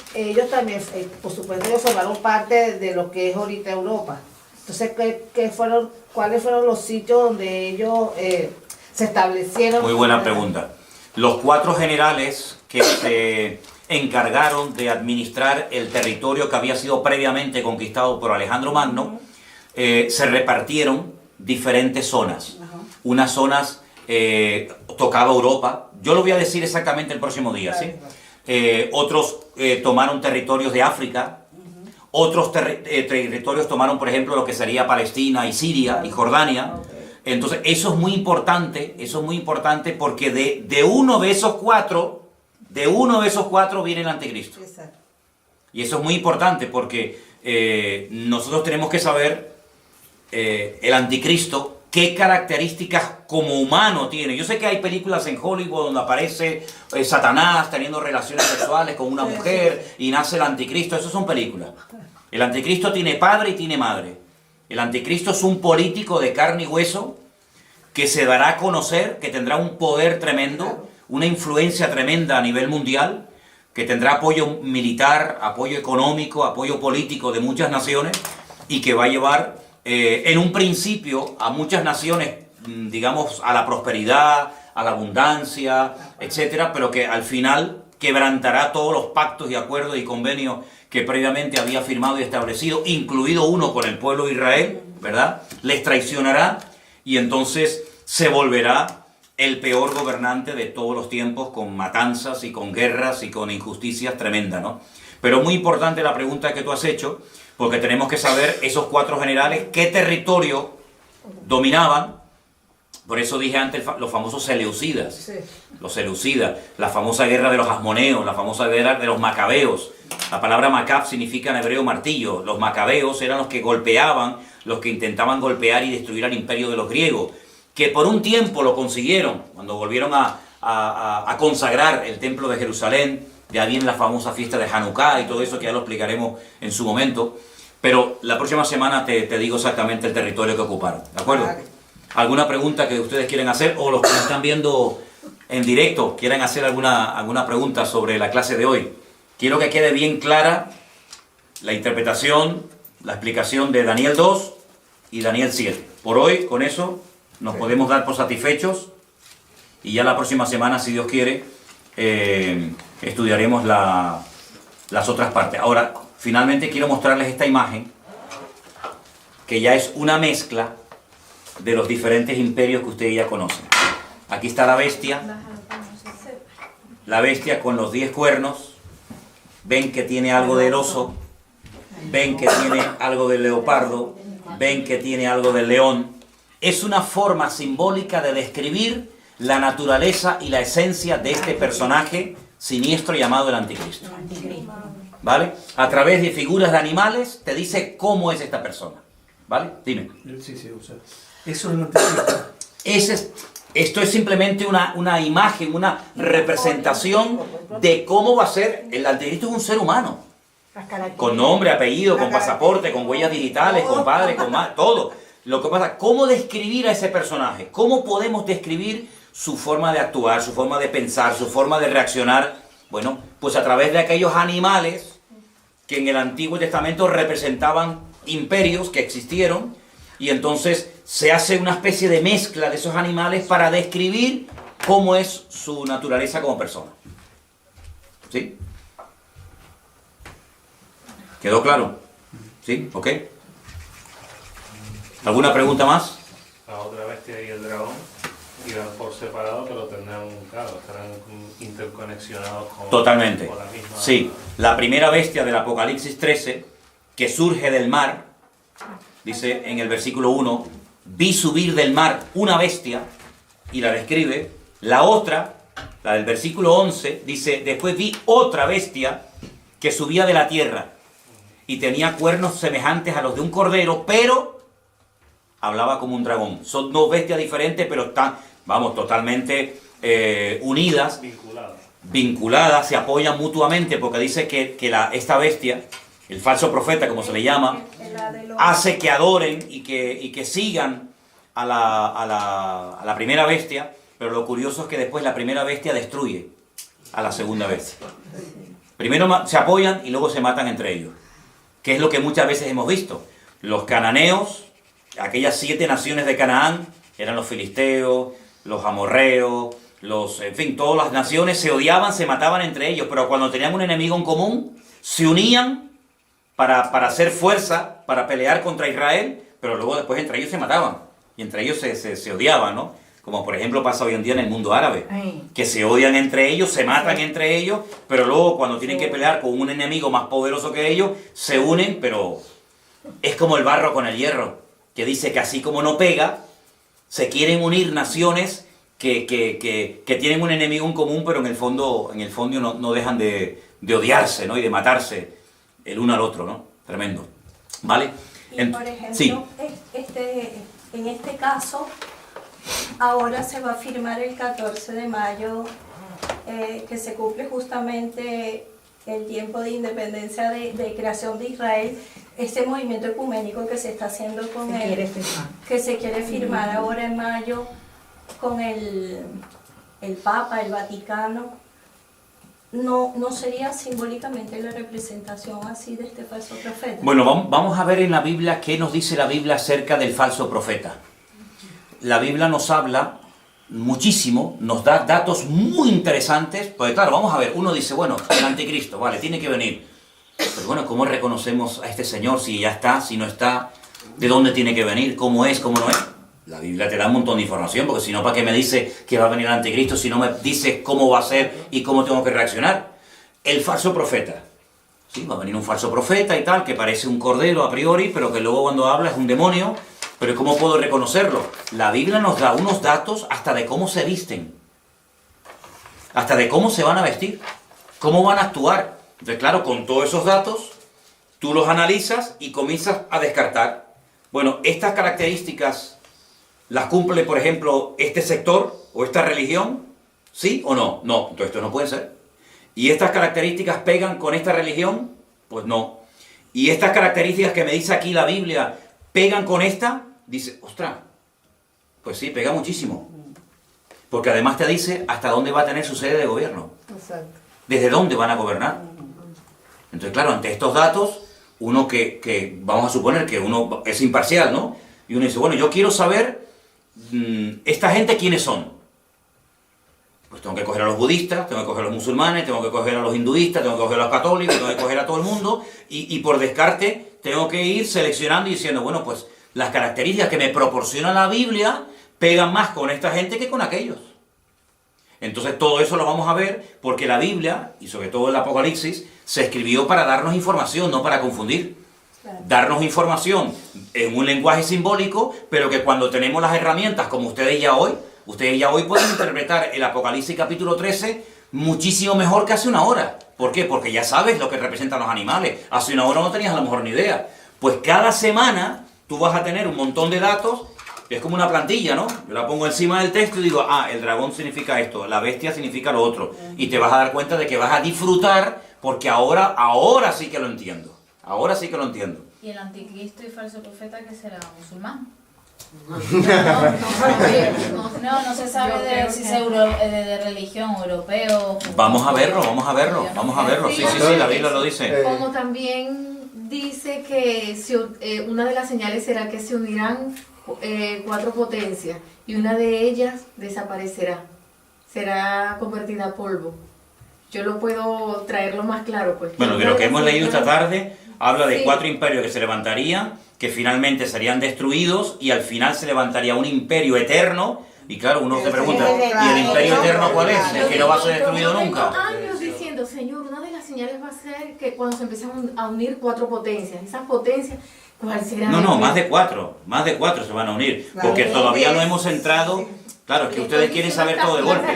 también, por supuesto, ellos formaron parte de lo que es ahorita Europa. Entonces, ¿cuáles fueron los sitios donde ellos se establecieron? Muy buena pregunta. Los 4 generales que se encargaron de administrar el territorio que había sido previamente conquistado por Alejandro Magno, se repartieron diferentes zonas. Unas zonas tocaba Europa, yo lo voy a decir exactamente el próximo día, ¿sí? Otros tomaron territorios de África, otros territorios tomaron, por ejemplo, lo que sería Palestina y Siria y Jordania. Entonces, eso es muy importante porque de uno de esos cuatro viene el anticristo. Y eso es muy importante porque nosotros tenemos que saber el anticristo, qué características como humano tiene. Yo sé que hay películas en Hollywood donde aparece Satanás teniendo relaciones sexuales con una mujer y nace el anticristo. Eso son películas. El anticristo tiene padre y tiene madre. El anticristo es un político de carne y hueso que se dará a conocer, que tendrá un poder tremendo, una influencia tremenda a nivel mundial, que tendrá apoyo militar, apoyo económico, apoyo político de muchas naciones, y que va a llevar en un principio a muchas naciones, digamos, a la prosperidad, a la abundancia, etcétera, pero que al final quebrantará todos los pactos y acuerdos y convenios que previamente había firmado y establecido, incluido uno con el pueblo de Israel, ¿verdad? Les traicionará y entonces se volverá el peor gobernante de todos los tiempos, con matanzas y con guerras y con injusticias tremendas, ¿no? Pero muy importante la pregunta que tú has hecho, porque tenemos que saber esos 4 generales qué territorio dominaban. Por eso dije antes los famosos seleucidas, sí. Los seleucidas, la famosa guerra de los asmoneos, la famosa guerra de los macabeos. La palabra macab significa en hebreo martillo. Los macabeos eran los que golpeaban, los que intentaban golpear y destruir al imperio de los griegos, que por un tiempo lo consiguieron, cuando volvieron a consagrar el templo de Jerusalén. De ahí viene la famosa fiesta de Hanukkah y todo eso, que ya lo explicaremos en su momento. Pero la próxima semana te digo exactamente el territorio que ocuparon, ¿de acuerdo? Vale. ¿Alguna pregunta que ustedes quieren hacer? O los que me están viendo en directo quieren hacer alguna pregunta sobre la clase de hoy. Quiero que quede bien clara la interpretación, la explicación de Daniel 2 y Daniel 7. Por hoy, con eso, nos podemos dar por satisfechos. Y ya la próxima semana, si Dios quiere, estudiaremos las otras partes. Ahora, finalmente quiero mostrarles esta imagen, que ya es una mezcla de los diferentes imperios que ustedes ya conocen. Aquí está la bestia con los 10 cuernos. Ven que tiene algo del oso, ven que tiene algo del leopardo, ven que tiene algo del león. Es una forma simbólica de describir la naturaleza y la esencia de este personaje siniestro llamado el anticristo. ¿vale? A través de figuras de animales te dice cómo es esta persona, ¿vale? Dime. Sí, o sea, eso es el anticristo. Esto es simplemente una imagen, una representación de cómo va a ser. El anticristo es un ser humano, con nombre, apellido, con pasaporte, con huellas digitales, con padre, con madre, todo. Lo que pasa, ¿cómo describir a ese personaje? ¿Cómo podemos describir su forma de actuar, su forma de pensar, su forma de reaccionar? Bueno, pues a través de aquellos animales que en el Antiguo Testamento representaban imperios que existieron, y entonces se hace una especie de mezcla de esos animales para describir cómo es su naturaleza como persona. ¿Sí? ¿Quedó claro? ¿Sí? ¿Ok? ¿Alguna pregunta más? La otra bestia y el dragón irán por separado, pero tendrán, claro, estarán interconexionados con... Totalmente. Con la misma... Sí, la primera bestia del Apocalipsis 13, que surge del mar, dice en el versículo 1, vi subir del mar una bestia, y la describe. La otra, la del versículo 11, dice, después vi otra bestia que subía de la tierra, y tenía cuernos semejantes a los de un cordero, pero hablaba como un dragón. Son dos bestias diferentes, pero están, vamos, totalmente unidas, vinculadas, se apoyan mutuamente, porque dice que esta bestia, el falso profeta, como se le llama, hace que adoren y que sigan a la primera bestia, pero lo curioso es que después la primera bestia destruye a la segunda bestia. Primero se apoyan y luego se matan entre ellos, que es lo que muchas veces hemos visto. Los cananeos, aquellas 7 naciones de Canaán, eran los filisteos, los amorreos, en fin, todas las naciones se odiaban, se mataban entre ellos, pero cuando tenían un enemigo en común, se unían para hacer fuerza, para pelear contra Israel, pero luego después entre ellos se mataban, y entre ellos se odiaban, ¿no? Como por ejemplo pasa hoy en día en el mundo árabe, que se odian entre ellos, se matan entre ellos, pero luego cuando tienen que pelear con un enemigo más poderoso que ellos, se unen, pero es como el barro con el hierro, que dice que así como no pega, se quieren unir naciones que tienen un enemigo en común, pero en el fondo no dejan de odiarse, ¿no? Y de matarse el uno al otro, ¿no? Tremendo. ¿Vale? Y por ejemplo, sí. En este caso, ahora se va a firmar el 14 de mayo, que se cumple justamente el tiempo de independencia de creación de Israel, este movimiento ecuménico que se está haciendo con que se quiere firmar ahora en mayo con el Papa, el Vaticano. ¿No sería simbólicamente la representación así de este falso profeta? Bueno, vamos a ver en la Biblia qué nos dice la Biblia acerca del falso profeta. La Biblia nos habla muchísimo, nos da datos muy interesantes, porque claro, vamos a ver, uno dice, bueno, el anticristo, vale, tiene que venir. Pero bueno, ¿cómo reconocemos a este señor? Si ya está, si no está, ¿de dónde tiene que venir? ¿Cómo es? ¿Cómo no es? La Biblia te da un montón de información, porque si no, ¿para qué me dice que va a venir el anticristo si no me dice cómo va a ser y cómo tengo que reaccionar? El falso profeta. Sí, va a venir un falso profeta y tal, que parece un cordero a priori, pero que luego cuando habla es un demonio. Pero ¿cómo puedo reconocerlo? La Biblia nos da unos datos hasta de cómo se visten, hasta de cómo se van a vestir, cómo van a actuar. Entonces, claro, con todos esos datos, tú los analizas y comienzas a descartar. Bueno, estas características las cumple, por ejemplo, este sector o esta religión, ¿sí o no? No, entonces esto no puede ser. ¿Y estas características pegan con esta religión? Pues no. ¿Y estas características que me dice aquí la Biblia pegan con esta? Dice, ostras, pues sí, pega muchísimo. Porque además te dice hasta dónde va a tener su sede de gobierno. Exacto. ¿Desde dónde van a gobernar? Entonces, claro, ante estos datos, uno que vamos a suponer que uno es imparcial, ¿no? Y uno dice, bueno, yo quiero saber, ¿esta gente quiénes son? Pues tengo que coger a los budistas, tengo que coger a los musulmanes, tengo que coger a los hinduistas, tengo que coger a los católicos, tengo que coger a todo el mundo, y por descarte tengo que ir seleccionando y diciendo, bueno, pues las características que me proporciona la Biblia pegan más con esta gente que con aquellos. Entonces todo eso lo vamos a ver porque la Biblia, y sobre todo el Apocalipsis, se escribió para darnos información, no para confundir. Claro. Darnos información en un lenguaje simbólico, pero que cuando tenemos las herramientas, como ustedes ya hoy pueden interpretar el Apocalipsis capítulo 13 muchísimo mejor que hace una hora. ¿Por qué? Porque ya sabes lo que representan los animales. Hace una hora no tenías a lo mejor ni idea. Pues cada semana tú vas a tener un montón de datos. Es como una plantilla, ¿no? Yo la pongo encima del texto y digo, el dragón significa esto, la bestia significa lo otro. Y te vas a dar cuenta de que vas a disfrutar porque ahora sí que lo entiendo. Ahora sí que lo entiendo. ¿Y el anticristo y falso profeta que será musulmán? No se sabe si es de religión, europeo. Vamos a verlo. Sí, la Biblia lo dice. Como también dice que una de las señales será que se unirán 4 potencias y una de ellas desaparecerá, será convertida a polvo. Yo lo puedo traerlo más claro, pues. Bueno, de lo que hemos leído esta tarde habla de 4 imperios que se levantarían, que finalmente serían destruidos y al final se levantaría un imperio eterno. Y claro, uno se pregunta, ¿y el imperio eterno cuál es? ¿El que no va a ser destruido nunca? Años diciendo, Señor, una de las señales va a ser que cuando se empiezan a unir 4 potencias, esas potencias, ¿cuál será? No, más de 4 se van a unir, porque todavía no hemos entrado. Claro, es que ustedes quieren saber todo de golpe.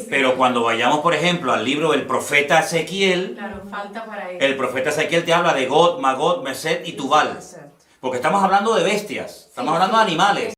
Pero cuando vayamos, por ejemplo, al libro del profeta Ezequiel, claro, falta para eso. El profeta Ezequiel te habla de God, Magog, Mesed y Tubal. Porque estamos hablando de bestias, estamos hablando de animales.